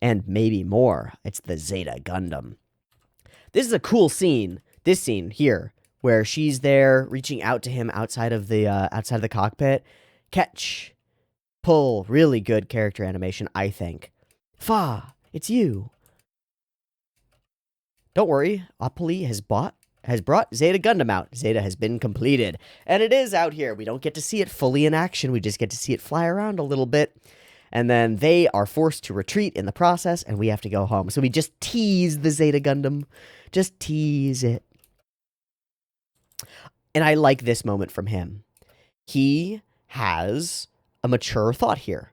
And maybe more. It's the Zeta Gundam. This is a cool scene. This scene here, where she's there reaching out to him outside of the cockpit. Catch. Pull. Really good character animation, I think. Fa, it's you. Don't worry. Apoli has brought Zeta Gundam out. Zeta has been completed. And it is out here. We don't get to see it fully in action. We just get to see it fly around a little bit. And then they are forced to retreat in the process, and we have to go home. So we just tease the Zeta Gundam. Just tease it. And I like this moment from him. He has a mature thought here.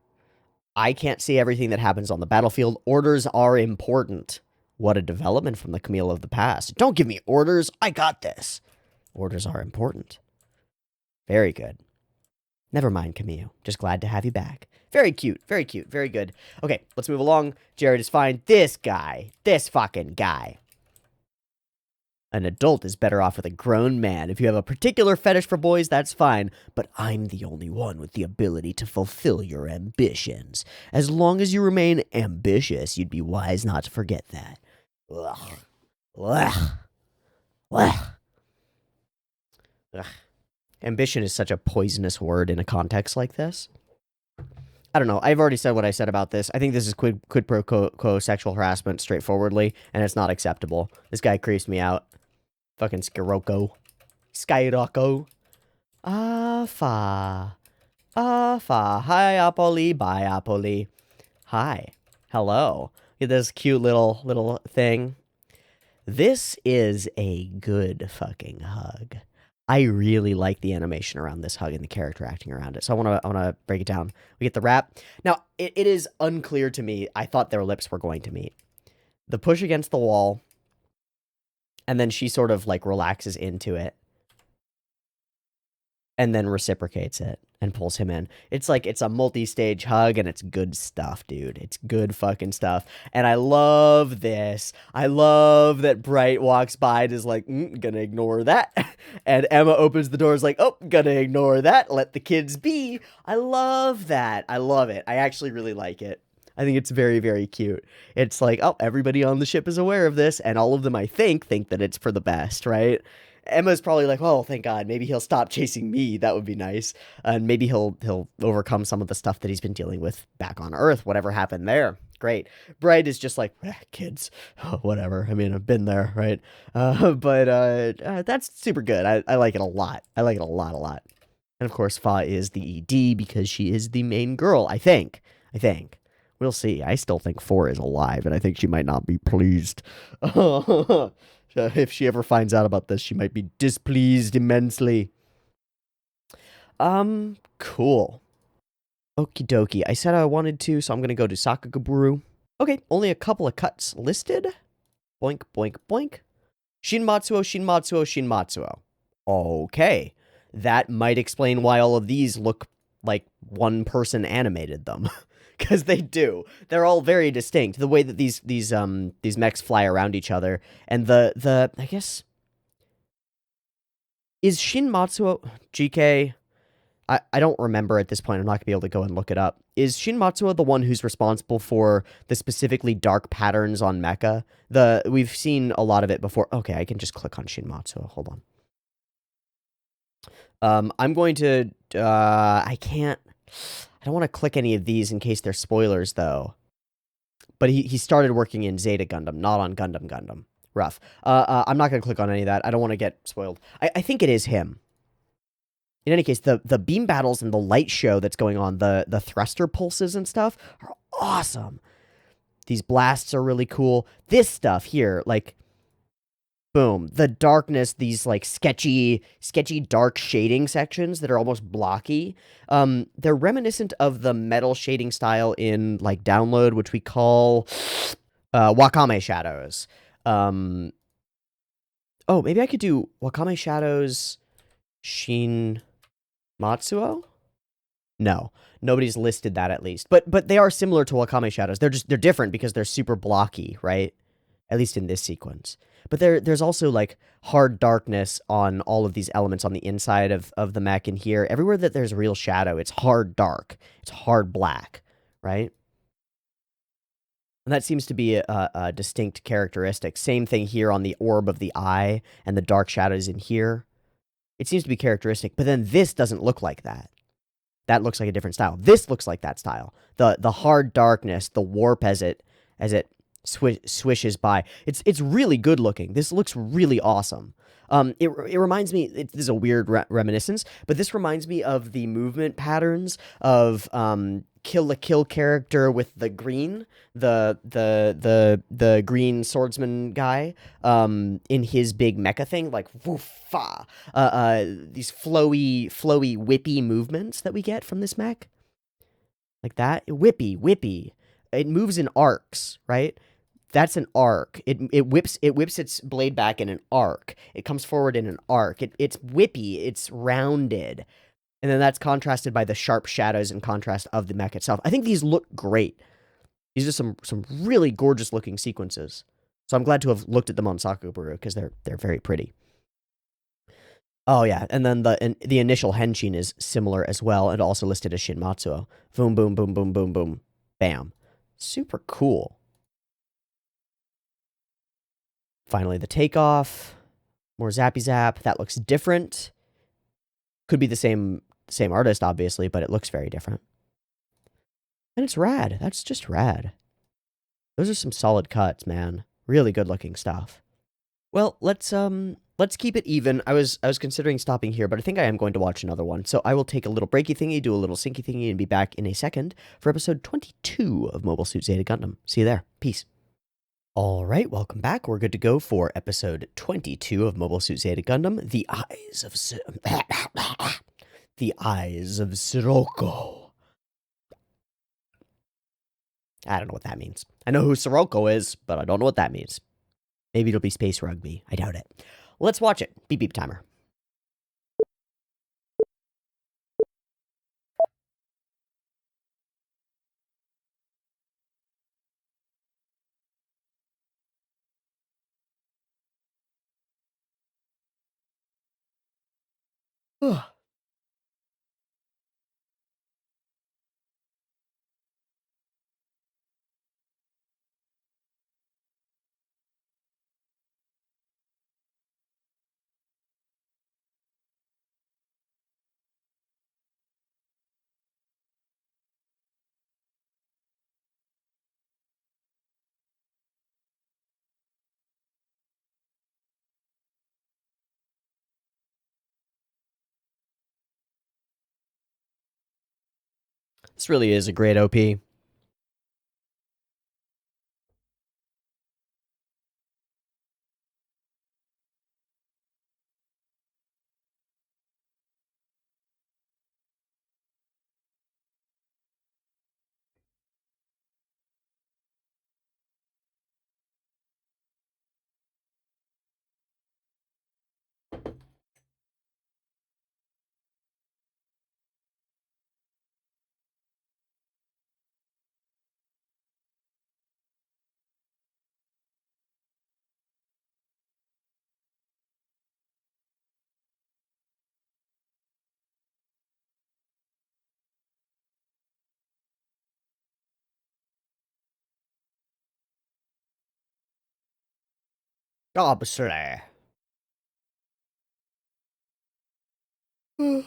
I can't see everything that happens on the battlefield. Orders are important. What a development from the Camille of the past. Don't give me orders. I got this. Orders are important. Very good. Never mind, Camille. Just glad to have you back. Very cute. Very cute. Very good. Okay, let's move along. Jared is fine. This guy. This fucking guy. An adult is better off with a grown man. If you have a particular fetish for boys, that's fine. But I'm the only one with the ability to fulfill your ambitions. As long as you remain ambitious, you'd be wise not to forget that. Ugh. Ugh. Ugh. Ugh. Ambition is such a poisonous word in a context like this. I don't know. I've already said what I said about this. I think this is quid pro quo sexual harassment straightforwardly, and it's not acceptable. This guy creeps me out. Fucking Scirocco. Scirocco. Fa. Hi, Apoli. Bye, Apoli. Hi. Hello. Look at this cute little thing. This is a good fucking hug. I really like the animation around this hug and the character acting around it. So I wanna break it down. We get the wrap. Now, it is unclear to me. I thought their lips were going to meet. The push against the wall, and then she sort of like relaxes into it, and then reciprocates it and pulls him in. It's like it's a multi-stage hug, and it's good stuff, dude. It's good fucking stuff. And I love this. I love that Bright walks by and is like, gonna ignore that. And Emma opens the door, is like, oh, gonna ignore that. Let the kids be. I love that. I love it. I actually really like it. I think it's very, very cute. It's like, oh, everybody on the ship is aware of this, and all of them, I think that it's for the best, right? Emma's probably like, oh, thank God, maybe he'll stop chasing me. That would be nice. And maybe he'll overcome some of the stuff that he's been dealing with back on Earth, whatever happened there. Great. Bright is just like, kids, whatever. I mean, I've been there, right? But that's super good. I like it a lot. I like it a lot. And of course, Fa is the ED because she is the main girl, I think. We'll see. I still think 4 is alive, and I think she might not be pleased. If she ever finds out about this, she might be displeased immensely. Cool. Okie dokie. I said I wanted to, so I'm going to go to Sakagaburu. Okay, only a couple of cuts listed. Boink, boink, boink. Shinmatsuo. Okay. That might explain why all of these look like one person animated them. Because they do. They're all very distinct. The way that these mechs fly around each other. And the I guess... Is Shin Matsuo... GK... I don't remember at this point. I'm not going to be able to go and look it up. Is Shin Matsuo the one who's responsible for the specifically dark patterns on mecha? We've seen a lot of it before. Okay, I can just click on Shin Matsuo. Hold on. I'm going to... I can't... I don't want to click any of these in case they're spoilers, though. But he started working in Zeta Gundam, not on Gundam. Rough. I'm not going to click on any of that. I don't want to get spoiled. I think it is him. In any case, the beam battles and the light show that's going on, the thruster pulses and stuff, are awesome. These blasts are really cool. This stuff here, like... Boom. The darkness, these like sketchy dark shading sections that are almost blocky. They're reminiscent of the metal shading style in like Download, which we call Wakame Shadows. Oh, maybe I could do Wakame Shadows Shin Matsuo? No. Nobody's listed that at least. But they are similar to Wakame Shadows. They're different because they're super blocky, right? At least in this sequence. But there's also, like, hard darkness on all of these elements on the inside of the mech in here. Everywhere that there's real shadow, it's hard dark. It's hard black, right? And that seems to be a distinct characteristic. Same thing here on the orb of the eye and the dark shadows in here. It seems to be characteristic. But then this doesn't look like that. That looks like a different style. This looks like that style. The hard darkness, the warp as it swishes by. It's really good looking. This looks really awesome. It reminds me, this is a weird reminiscence, but this reminds me of the movement patterns of Kill la Kill character with the green, the green swordsman guy, in his big mecha thing, like woofa, these flowy, whippy movements that we get from this mech, like that, whippy. It moves in arcs, right? That's an arc. It whips its blade back in an arc. It comes forward in an arc. It's whippy. It's rounded. And then that's contrasted by the sharp shadows and contrast of the mech itself. I think these look great. These are some really gorgeous looking sequences. So I'm glad to have looked at them on Sakura because they're very pretty. Oh yeah, and then the initial henshin is similar as well, and also listed as Shinmatsuo. Boom, boom, boom, boom, boom, boom, bam. Super cool. Finally, the takeoff. More zappy zap. That looks different. Could be the same artist, obviously, but it looks very different. And it's rad. That's just rad. Those are some solid cuts, man. Really good looking stuff. Well, let's keep it even. I was considering stopping here, but I think I am going to watch another one. So I will take a little breaky thingy, do a little syncy thingy, and be back in a second for episode 22 of Mobile Suit Zeta Gundam. See you there. Peace. All right, welcome back. We're good to go for episode 22 of Mobile Suit Zeta Gundam, The Eyes of Scirocco. I don't know what that means. I know who Scirocco is, but I don't know what that means. Maybe it'll be space rugby. I doubt it. Let's watch it. Beep beep timer. This really is a great OP. Obviously. I'm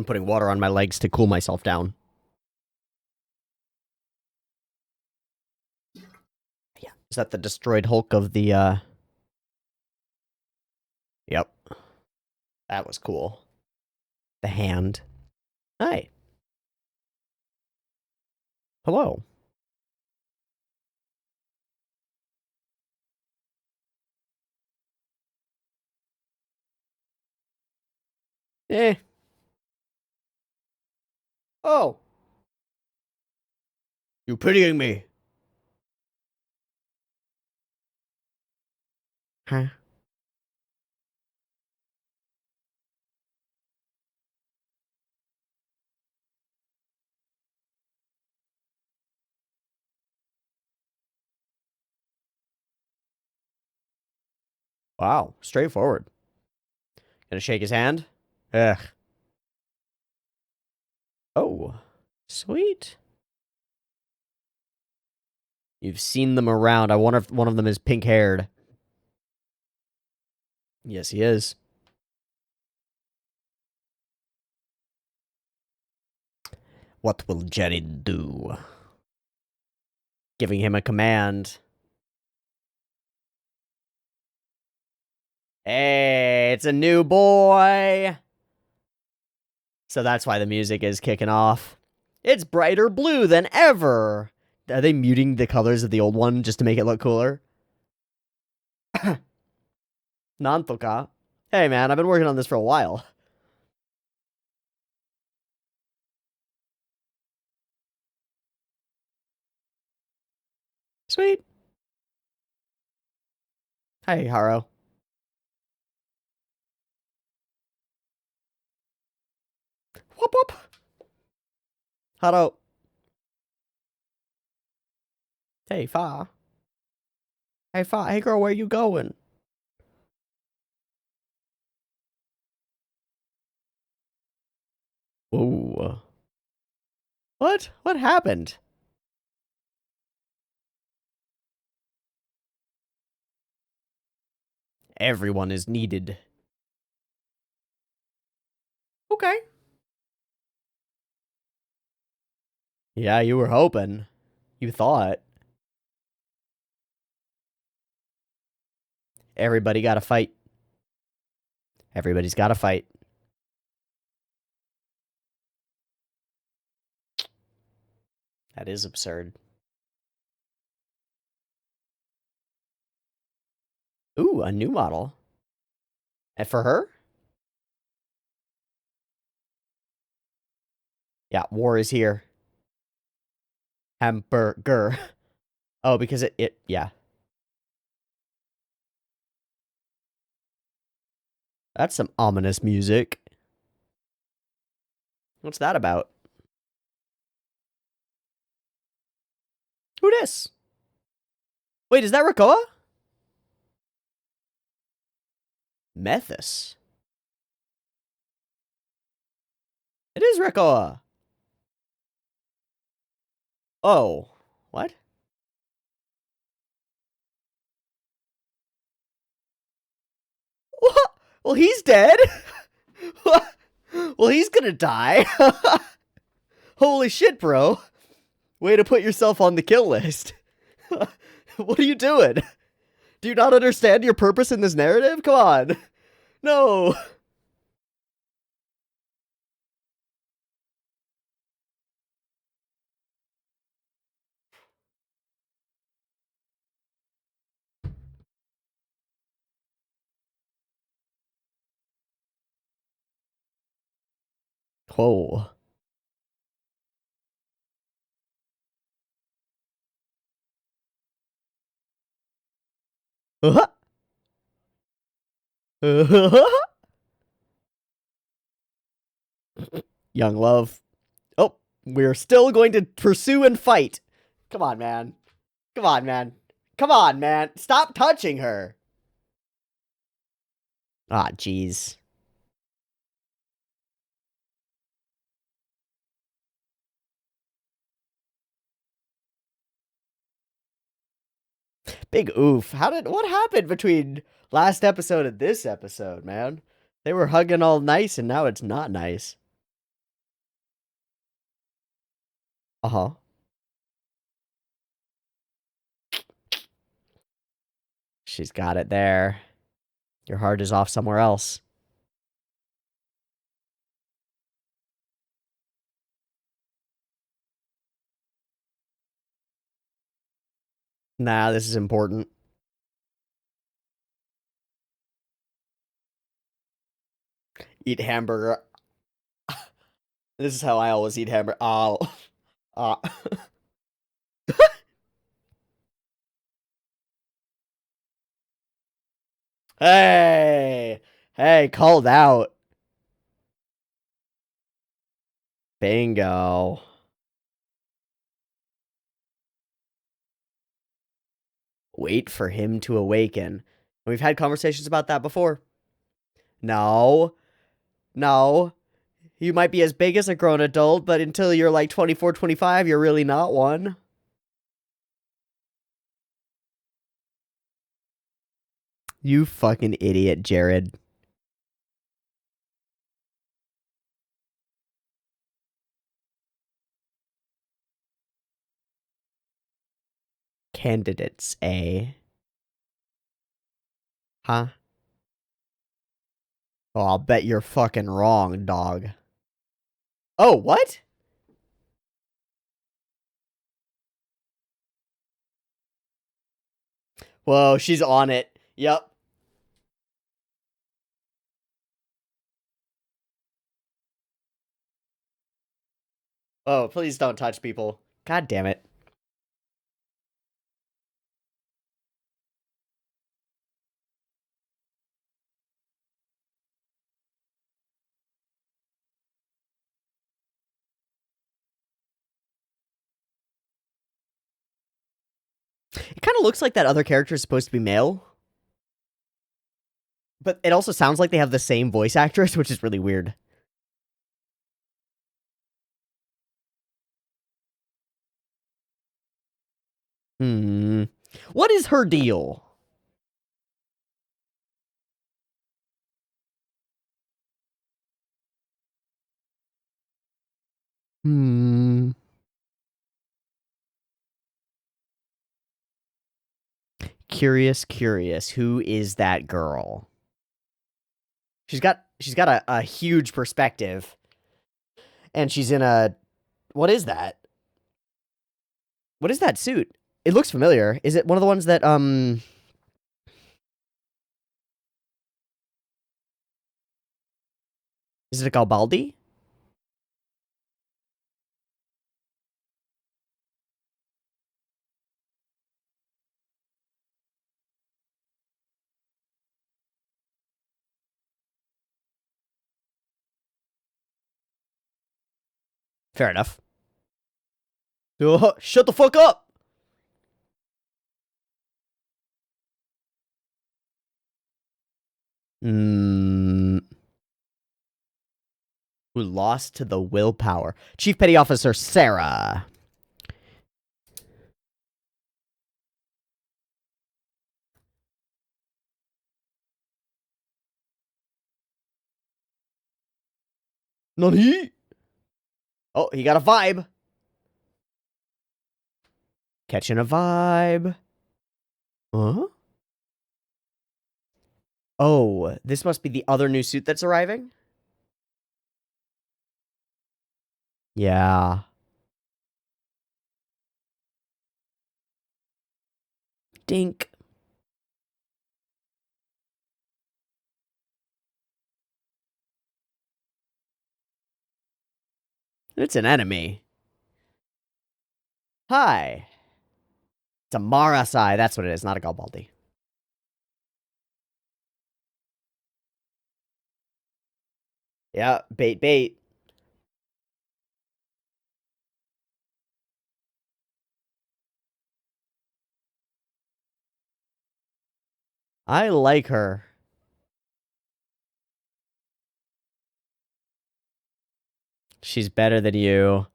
putting water on my legs to cool myself down. Yeah. Is that the destroyed Hulk of the, Yep. That was cool. The hand. Hi. Hello. Eh. Oh. You pitying me. Huh? Wow. Straightforward. Gonna shake his hand? Ugh. Oh. Sweet. You've seen them around. I wonder if one of them is pink-haired. Yes, he is. What will Jerry do? Giving him a command. Hey, it's a new boy. So that's why the music is kicking off. It's brighter blue than ever. Are they muting the colors of the old one just to make it look cooler? Nantoka. Hey man, I've been working on this for a while. Sweet. Hey, Haro. Whoop whoop. Haro. Hey, Fa. Hey, Fa. Hey, girl, where you going? Ooh. What? What happened? Everyone is needed. Okay. Yeah, you were hoping. You thought. Everybody got to fight. Everybody's got to fight. That is absurd. Ooh, a new model. And for her? Yeah, war is here. Hamburger. Oh, because yeah. That's some ominous music. What's that about? Who dis? Wait, is that Rakoa? Methus. It is Rakoa. Oh, what? What? Well, he's dead. Well, he's gonna die. Holy shit, bro. Way to put yourself on the kill list. What are you doing? Do you not understand your purpose in this narrative? Come on. No. Whoa. Young love. Oh, we're still going to pursue and fight. Come on, man. Come on, man. Come on, man. Stop touching her. Ah, jeez. Big oof. What happened between last episode and this episode, man? They were hugging all nice and now it's not nice. Uh-huh. She's got it there. Your heart is off somewhere else. Nah, this is important. Eat hamburger. This is how I always eat hamburger. Oh. Hey. Hey, called out. Bingo. Wait for him to awaken. We've had conversations about that before. No. No. You might be as big as a grown adult, but until you're like 24, 25, you're really not one. You fucking idiot, Jared. Candidates, eh? Huh? Oh, I'll bet you're fucking wrong, dog. Oh, what? Whoa, she's on it. Yep. Oh, please don't touch people. God damn it. It kind of looks like that other character is supposed to be male. But it also sounds like they have the same voice actress, which is really weird. Hmm. What is her deal? Hmm. Curious, curious. Who is that girl? She's got a huge perspective. And she's in a what is that? What is that suit? It looks familiar. Is it one of the ones that is it a Garibaldi? Fair enough. Oh, shut the fuck up. Hmm. Who lost to the willpower? Chief Petty Officer Sarah. Nani? Oh, he got a vibe. Catching a vibe. Huh? Oh, this must be the other new suit that's arriving? Yeah. Dink. It's an enemy. Hi. It's a Marasai. That's what it is, not a Garibaldi. Yeah, bait, bait. I like her. She's better than you.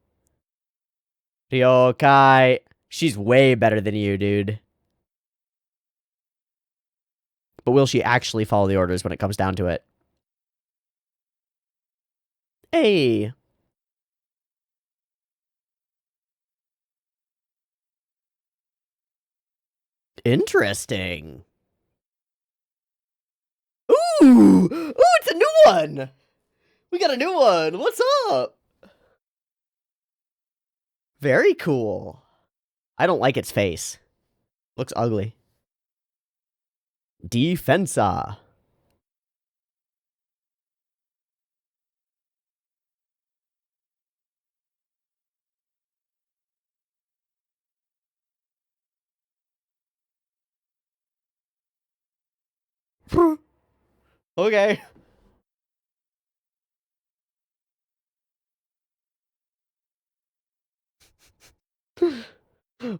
Ryokai. She's way better than you, dude. But will she actually follow the orders when it comes down to it? Hey. Interesting. Ooh! Ooh, it's a new one! We got a new one! What's up? Very cool. I don't like its face. Looks ugly. Defensa. Okay.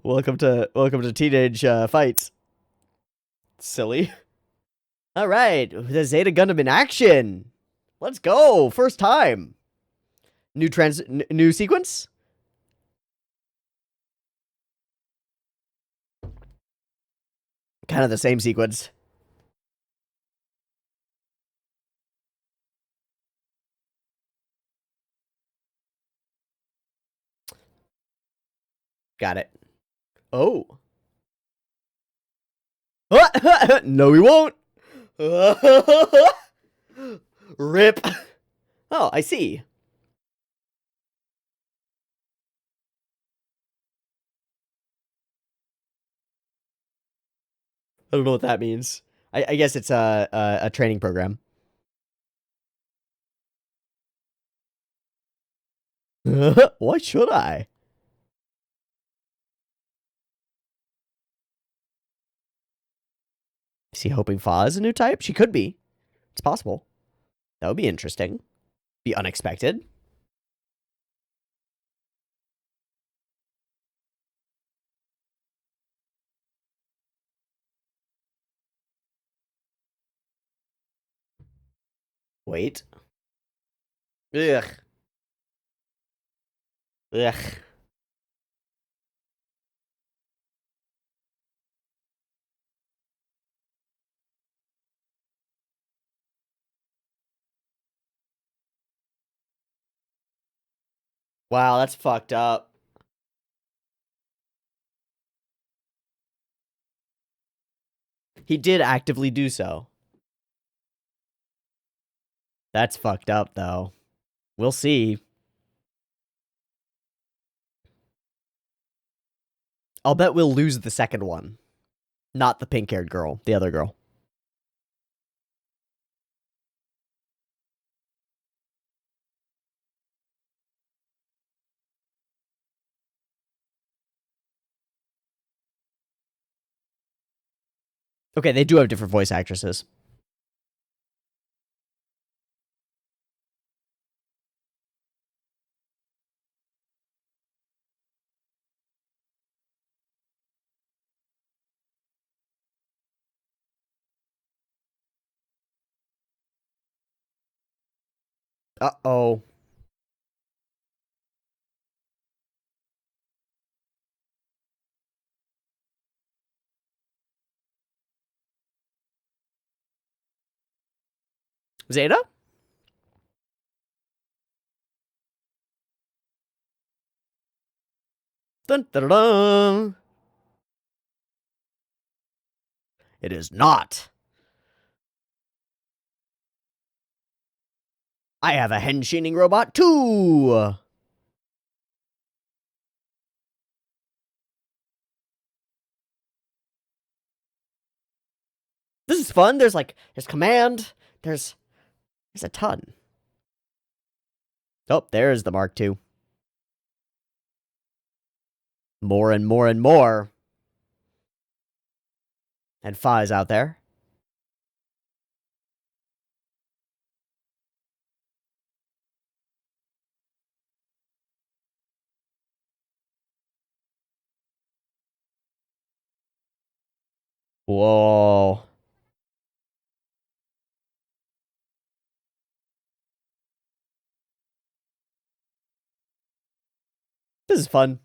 welcome to teenage fights. Silly. All right, the Zeta Gundam in action. Let's go. First time. New sequence. Kind of the same sequence. Got it. Oh. No, we won't. Rip. Oh, I see. I don't know what that means. I guess it's a training program. Why should I? Is he hoping Fa is a new type? She could be. It's possible. That would be interesting. Be unexpected. Wait. Ugh. Ugh. Wow, that's fucked up. He did actively do so. That's fucked up, though. We'll see. I'll bet we'll lose the second one. Not the pink-haired girl. The other girl. Okay, they do have different voice actresses. Uh-oh. Zeta? Dun, dun, dun, dun. It is not. I have a henshining robot too. This is fun. There's command. There's a ton. Oh, there's the Mark II. More and more and more. And Fa is out there. Whoa. This is fun.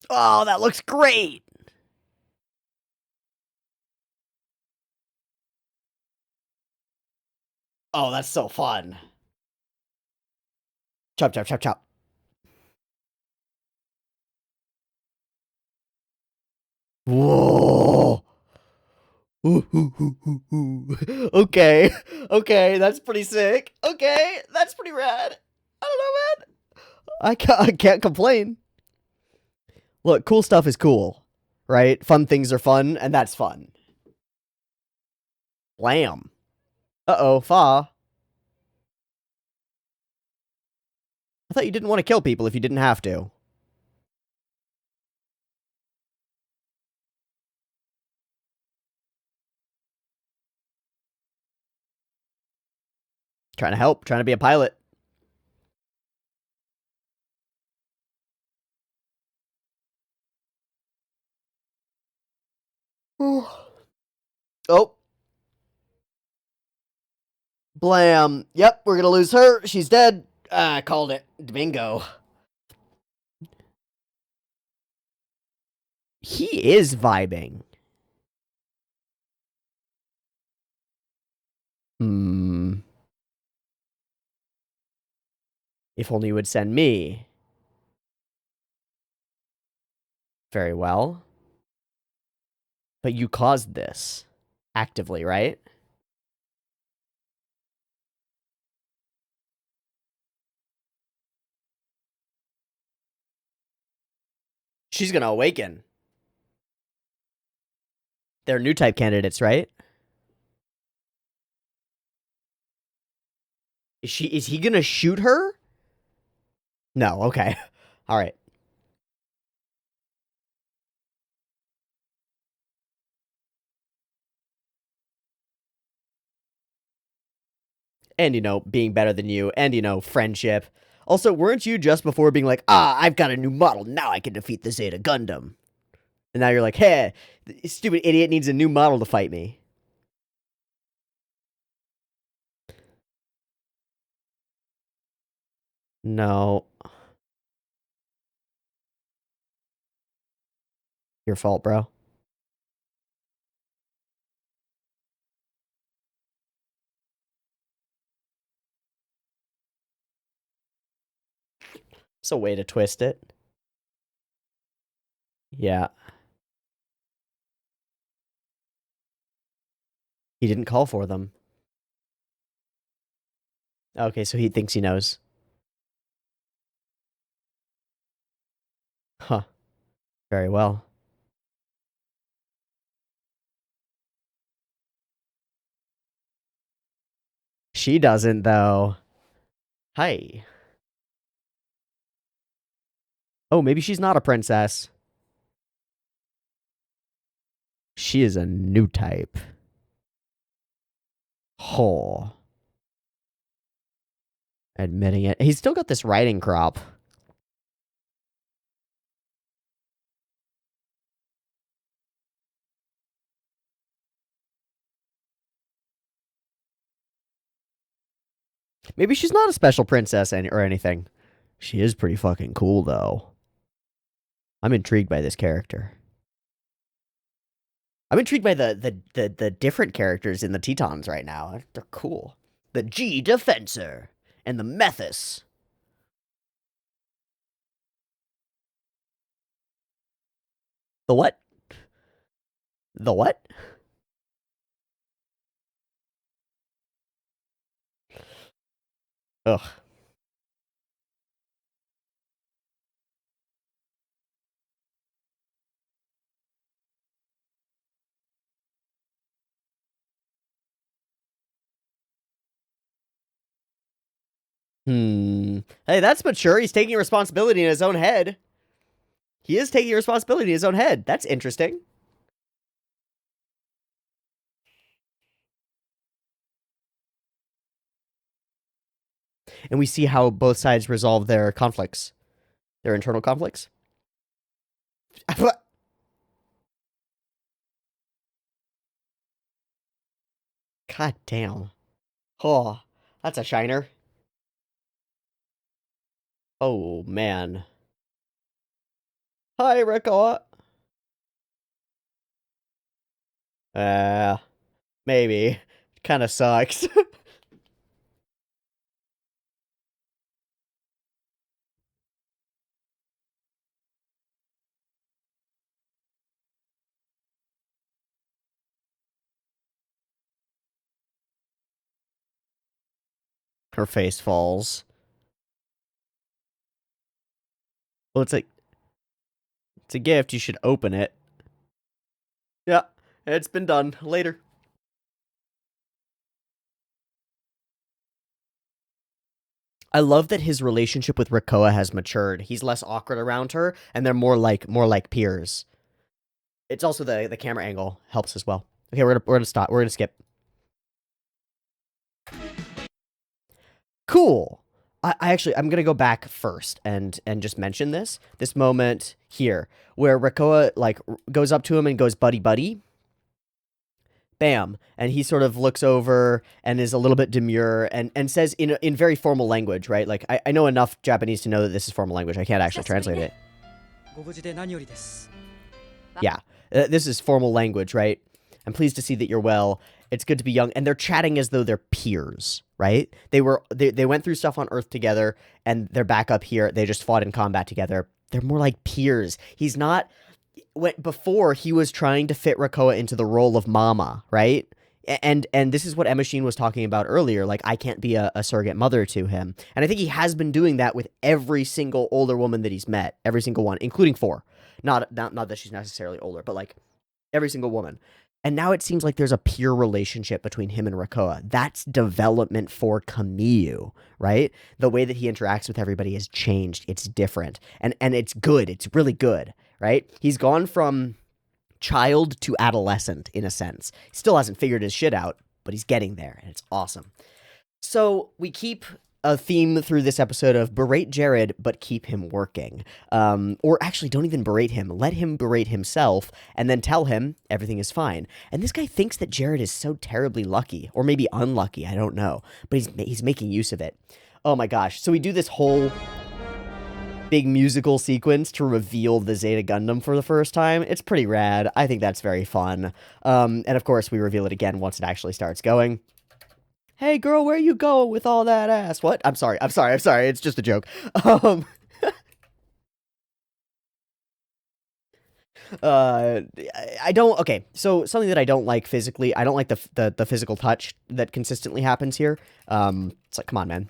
Oh, that looks great. Oh, that's so fun. Chop, chop, chop, chop. Whoa. Okay. Okay, that's pretty sick. Okay, that's pretty rad. I don't know, man. I can't complain. Look, cool stuff is cool, right? Fun things are fun, and that's fun. Blam. Uh-oh, Fa. I thought you didn't want to kill people if you didn't have to. Trying to help, trying to be a pilot. Oh. Blam. Yep, we're gonna lose her. She's dead. I called it. Bingo. He is vibing. Hmm. If only you would send me. Very well. But you caused this. Actively, right? She's gonna awaken. They're new type candidates, right? Is he gonna shoot her? No, okay. All right. And, being better than you, and, friendship. Also, weren't you just before being like, I've got a new model, now I can defeat the Zeta Gundam? And now you're like, hey, this stupid idiot needs a new model to fight me. No. Your fault, bro. It's a way to twist it. Yeah. He didn't call for them. Okay, so he thinks he knows. Huh. Very well. She doesn't, though. Hi. Oh, maybe she's not a princess. She is a new type. Oh. Admitting it. He's still got this riding crop. Maybe she's not a special princess or anything. She is pretty fucking cool, though. I'm intrigued by this character. I'm intrigued by the different characters in the Tetons right now. They're cool. The G Defensor and the Methus. The what? The what? Ugh. Hey, that's mature. He's taking responsibility in his own head. He is taking responsibility in his own head. That's interesting. And we see how both sides resolve their conflicts. Their internal conflicts. God damn. Oh, that's a shiner. Oh, man. Hi, Rico. Maybe. Kind of sucks. Her face falls. Well, it's a gift. You should open it. Yeah, it's been done. Later. I love that his relationship with Rikoa has matured. He's less awkward around her, and they're more like peers. It's also the camera angle helps as well. Okay, we're gonna stop. We're gonna skip. Cool. I'm gonna go back first and just mention this moment here where Rikoa goes up to him and goes buddy buddy. Bam, and he sort of looks over and is a little bit demure and says in very formal language, right? Like I know enough Japanese to know that this is formal language. I can't actually translate it. Yeah, this is formal language, right? I'm pleased to see that you're well. It's good to be young. And they're chatting as though they're peers, right? They went through stuff on Earth together, and they're back up here. They just fought in combat together. They're more like peers. He's not... Before, he was trying to fit Rakoa into the role of mama, right? And this is what Emma Sheen was talking about earlier. Like, I can't be a surrogate mother to him. And I think he has been doing that with every single older woman that he's met. Every single one, including 4. Not that she's necessarily older, but, like, every single woman. And now it seems like there's a peer relationship between him and Rakoa. That's development for Camille, right? The way that he interacts with everybody has changed. It's different. And it's good. It's really good, right? He's gone from child to adolescent, in a sense. He still hasn't figured his shit out, but he's getting there, and it's awesome. So we keep a theme through this episode of berate Jared, but keep him working. Or actually, don't even berate him. Let him berate himself, and then tell him everything is fine. And this guy thinks that Jared is so terribly lucky, or maybe unlucky, I don't know. But he's making use of it. Oh my gosh. So we do this whole big musical sequence to reveal the Zeta Gundam for the first time. It's pretty rad. I think that's very fun. And of course, we reveal it again once it actually starts going. Hey girl, where you going with all that ass? What? I'm sorry. It's just a joke. I don't, okay, so something that I don't like physically, I don't like the physical touch that consistently happens here. It's like, come on, man.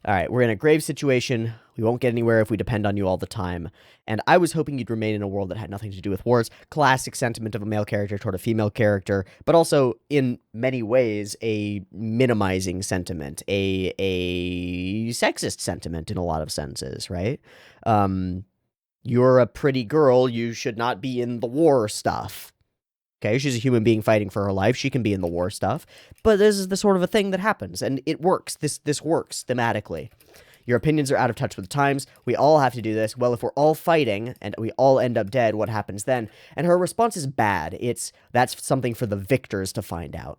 All right, we're in a grave situation. We won't get anywhere if we depend on you all the time. And I was hoping you'd remain in a world that had nothing to do with wars. Classic sentiment of a male character toward a female character, but also in many ways a minimizing sentiment, a sexist sentiment in a lot of senses, right? You're a pretty girl, you should not be in the war stuff. Okay, she's a human being fighting for her life. She can be in the war stuff. But this is the sort of a thing that happens, and it works. This works thematically. Your opinions are out of touch with the times. We all have to do this. Well, if we're all fighting and we all end up dead, what happens then? And her response is bad. That's something for the victors to find out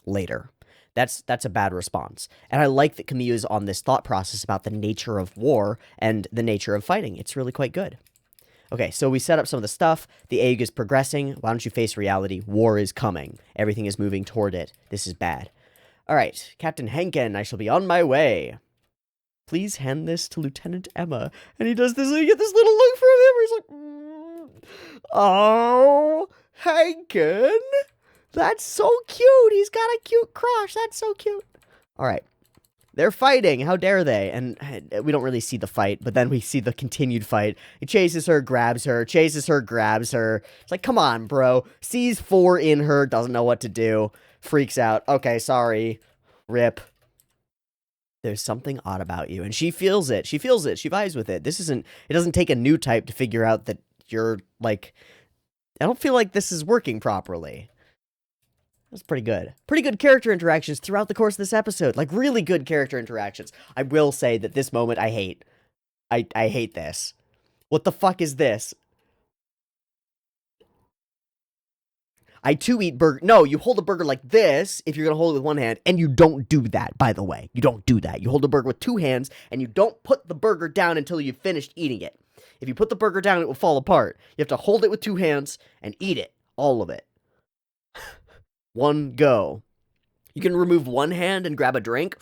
later. That's a bad response. And I like that Camille is on this thought process about the nature of war and the nature of fighting. It's really quite good. Okay, so we set up some of the stuff. The egg is progressing. Why don't you face reality? War is coming. Everything is moving toward it. This is bad. All right, Captain Henken, I shall be on my way. Please hand this to Lieutenant Emma. And he does this, and you get this little look from him where he's like, oh, Henken, that's so cute. He's got a cute crush. That's so cute. All right. They're fighting. How dare they? And we don't really see the fight, but then we see the continued fight. He chases her, grabs her, chases her, grabs her. It's like, come on, bro. Sees 4 in her, doesn't know what to do. Freaks out. Okay, sorry. Rip. There's something odd about you. And she feels it. She feels it. She vibes with it. It doesn't take a new type to figure out that you're, like, I don't feel like this is working properly. That's pretty good. Pretty good character interactions throughout the course of this episode. Like, really good character interactions. I will say that this moment I hate. I hate this. What the fuck is this? I too eat burger. No, you hold a burger like this if you're going to hold it with one hand, and you don't do that, by the way. You don't do that. You hold a burger with 2 hands, and you don't put the burger down until you've finished eating it. If you put the burger down, it will fall apart. You have to hold it with 2 hands and eat it. All of it. One go. You can remove one hand and grab a drink,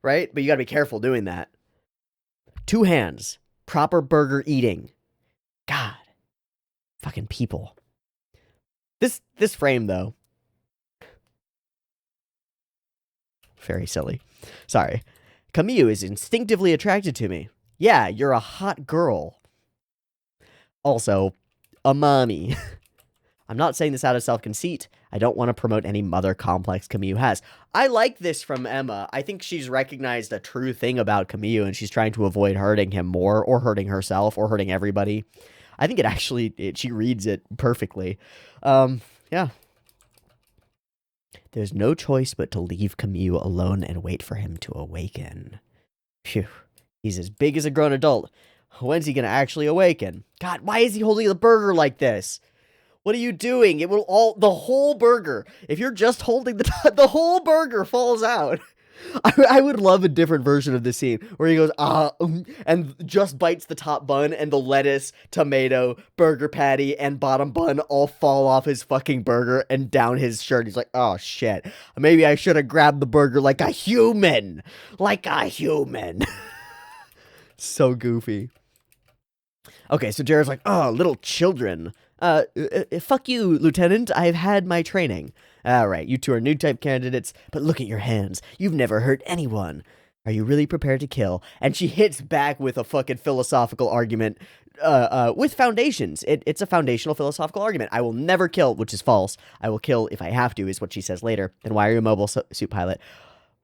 right? But you gotta be careful doing that. 2 hands. Proper burger eating. God. Fucking people. This frame, though. Very silly. Sorry. Camille is instinctively attracted to me. Yeah, you're a hot girl. Also, a mommy. I'm not saying this out of self-conceit. I don't want to promote any mother complex Camille has. I like this from Emma. I think she's recognized a true thing about Camille, and she's trying to avoid hurting him more, or hurting herself, or hurting everybody. I think she reads it perfectly. Yeah. There's no choice but to leave Camille alone and wait for him to awaken. Phew. He's as big as a grown adult. When's he gonna actually awaken? God, why is he holding the burger like this? What are you doing? The whole burger. If you're just holding the whole burger falls out. I would love a different version of this scene where he goes, and just bites the top bun and the lettuce, tomato, burger patty, and bottom bun all fall off his fucking burger and down his shirt. He's like, oh shit, maybe I should have grabbed the burger like a human. Like a human. So goofy. Okay, so Jared's like, oh, little children. Fuck you, Lieutenant. I've had my training. All right, you two are new type candidates, but look at your hands. You've never hurt anyone. Are you really prepared to kill? And she hits back with a fucking philosophical argument with foundations. It's a foundational philosophical argument. I will never kill, which is false. I will kill if I have to, is what she says later. Then why are you a mobile suit pilot?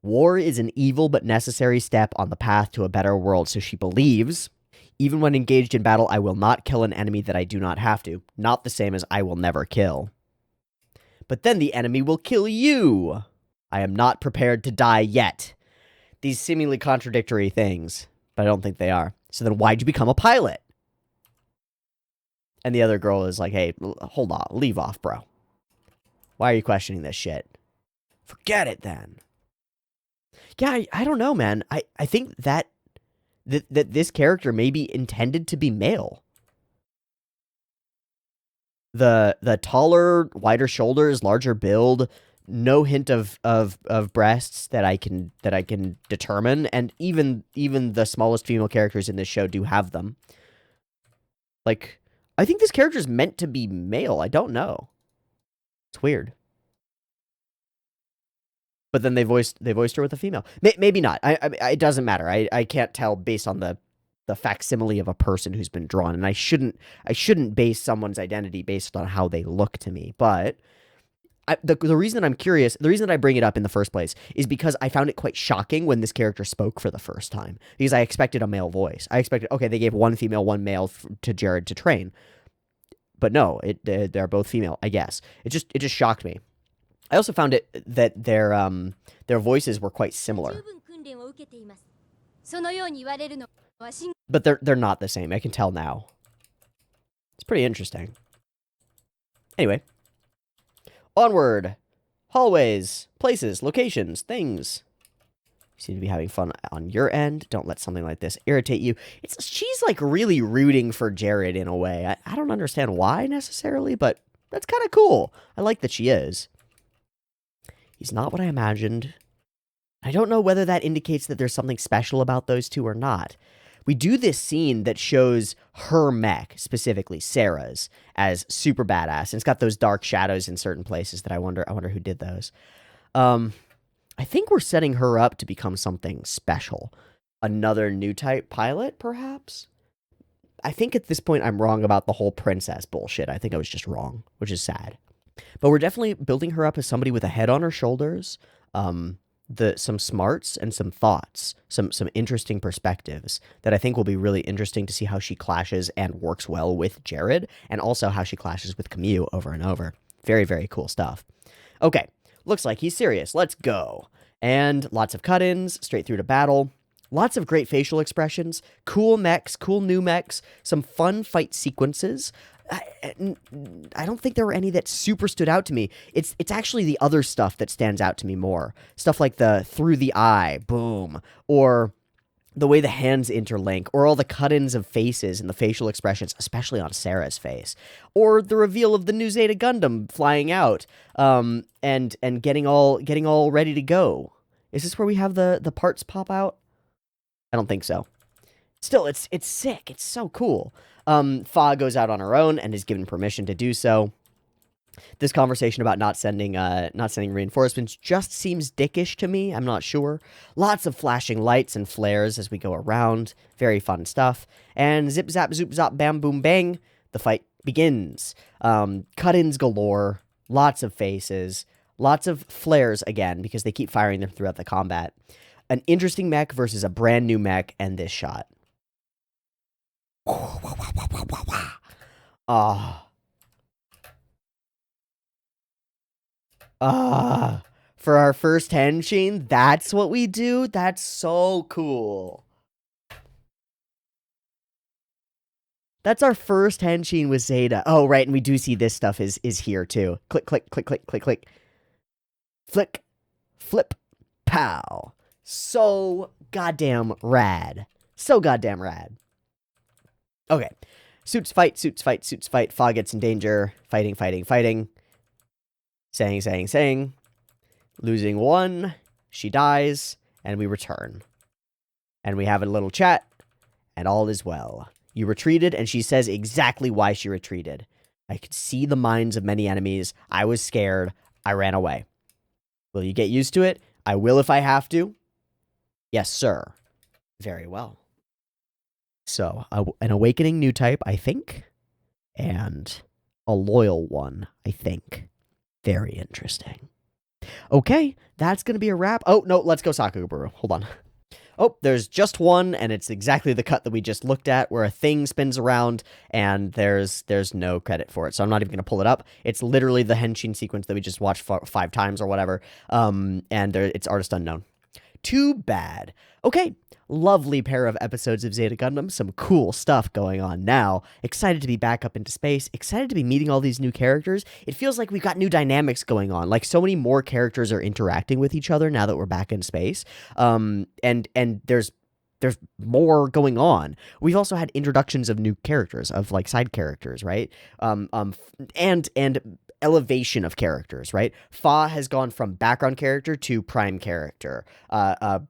War is an evil but necessary step on the path to a better world, so she believes... Even when engaged in battle, I will not kill an enemy that I do not have to. Not the same as I will never kill. But then the enemy will kill you. I am not prepared to die yet. These seemingly contradictory things, but I don't think they are. So then why'd you become a pilot? And the other girl is like, hey, hold on, leave off, bro. Why are you questioning this shit? Forget it then. Yeah, I don't know, man. I think that this character may be intended to be male. The taller, wider shoulders, larger build, no hint of breasts that I can determine, and even the smallest female characters in this show do have them. Like, I think this character is meant to be male. I don't know. It's weird. But then they voiced her with a female. Maybe not. It doesn't matter. I can't tell based on the facsimile of a person who's been drawn, and I shouldn't base someone's identity based on how they look to me. But the reason that I'm curious, the reason that I bring it up in the first place, is because I found it quite shocking when this character spoke for the first time. Because I expected a male voice. I expected, okay, they gave one female, one male to Jared to train. But no, they're both female, I guess. It just shocked me. I also found it that their voices were quite similar. But they're not the same. I can tell now. It's pretty interesting. Anyway. Onward. Hallways, places, locations, things. You seem to be having fun on your end. Don't let something like this irritate you. She's like really rooting for Jared in a way. I don't understand why necessarily, but that's kind of cool. I like that she is. He's not what I imagined. I don't know whether that indicates that there's something special about those two or not. We do this scene that shows her mech, specifically Sarah's, as super badass. And it's got those dark shadows in certain places that I wonder who did those. I think we're setting her up to become something special. Another new type pilot, perhaps? I think at this point I'm wrong about the whole princess bullshit. I think I was just wrong, which is sad. But we're definitely building her up as somebody with a head on her shoulders, some smarts and some thoughts, some interesting perspectives that I think will be really interesting to see how she clashes and works well with Jared, and also how she clashes with Camille over and over. Very, very cool stuff. Okay, looks like he's serious. Let's go. And lots of cut-ins, straight through to battle. Lots of great facial expressions, cool mechs, cool new mechs, some fun fight sequences. I don't think there were any that super stood out to me. It's actually the other stuff that stands out to me more. Stuff like the through the eye, boom, or the way the hands interlink, or all the cut-ins of faces and the facial expressions, especially on Sarah's face, or the reveal of the new Zeta Gundam flying out, and getting all ready to go. Is this where we have the parts pop out? I don't think so. Still, it's sick. It's so cool. Fa goes out on her own and is given permission to do so. This conversation about not sending reinforcements just seems dickish to me. I'm not sure. Lots of flashing lights and flares as we go around. Very fun stuff. And zip zap zoop zop bam boom bang. The fight begins. Cut-ins galore. Lots of faces. Lots of flares again because they keep firing them throughout the combat. An interesting mech versus a brand new mech, and this shot. For our first henshin, that's what we do? That's so cool. That's our first henshin with Zeta. Oh, right, and we do see this stuff is here too. Click, click, click, click, click, click. Flick, flip, pow. So goddamn rad. So goddamn rad. Okay. Suits fight, suits fight, suits fight. Fa gets in danger. Fighting, fighting, fighting. Saying, saying, saying. Losing one. She dies. And we return. And we have a little chat. And all is well. You retreated, and she says exactly why she retreated. I could see the minds of many enemies. I was scared. I ran away. Will you get used to it? I will if I have to. Yes, sir. Very well. So, an awakening new type, I think. And a loyal one, I think. Very interesting. Okay, that's going to be a wrap. Oh, no, let's go Sakugaburu. Hold on. Oh, there's just one, and it's exactly the cut that we just looked at, where a thing spins around, and there's no credit for it, so I'm not even going to pull it up. It's literally the Henshin sequence that we just watched 5 times or whatever, and it's artist unknown. Too bad. Okay, lovely pair of episodes of Zeta Gundam. Some cool stuff going on now. Excited to be back up into space. Excited to be meeting all these new characters. It feels like we've got new dynamics going on. Like so many more characters are interacting with each other now that we're back in space. And there's more going on. We've also had introductions of new characters, of like side characters, right? And elevation of characters, right? Fa has gone from background character to prime character.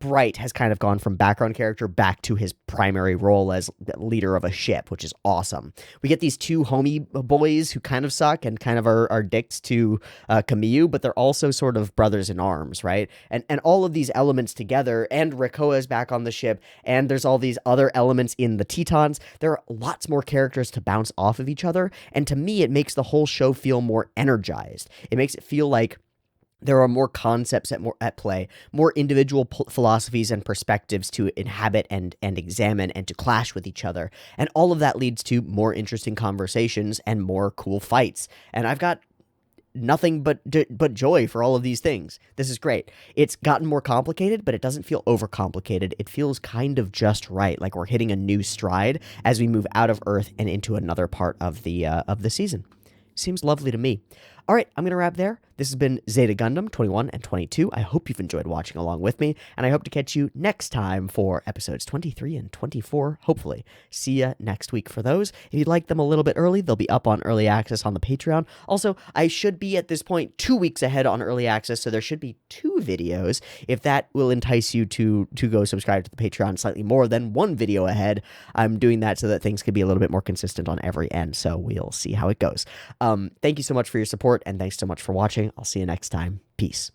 Bright has kind of gone from background character back to his primary role as leader of a ship, which is awesome. We get these 2 homie boys who kind of suck and kind of are dicks to Camille, but they're also sort of brothers in arms, right? And all of these elements together, and Rikoa is back on the ship, and there's all these other elements in the Tetons. There are lots more characters to bounce off of each other, and to me, it makes the whole show feel more energized. It makes it feel like there are more concepts at play, more individual philosophies and perspectives to inhabit and examine and to clash with each other. And all of that leads to more interesting conversations and more cool fights. And I've got nothing but joy for all of these things. This is great. It's gotten more complicated, but it doesn't feel overcomplicated. It feels kind of just right, like we're hitting a new stride as we move out of Earth and into another part of the season. Seems lovely to me. All right, I'm going to wrap there. This has been Zeta Gundam 21 and 22. I hope you've enjoyed watching along with me, and I hope to catch you next time for episodes 23 and 24, hopefully. See ya next week for those. If you'd like them a little bit early, they'll be up on Early Access on the Patreon. Also, I should be at this point 2 weeks ahead on Early Access, so there should be 2 videos. If that will entice you to go subscribe to the Patreon slightly more than 1 video ahead, I'm doing that so that things can be a little bit more consistent on every end, so we'll see how it goes. Thank you so much for your support, and thanks so much for watching. I'll see you next time. Peace.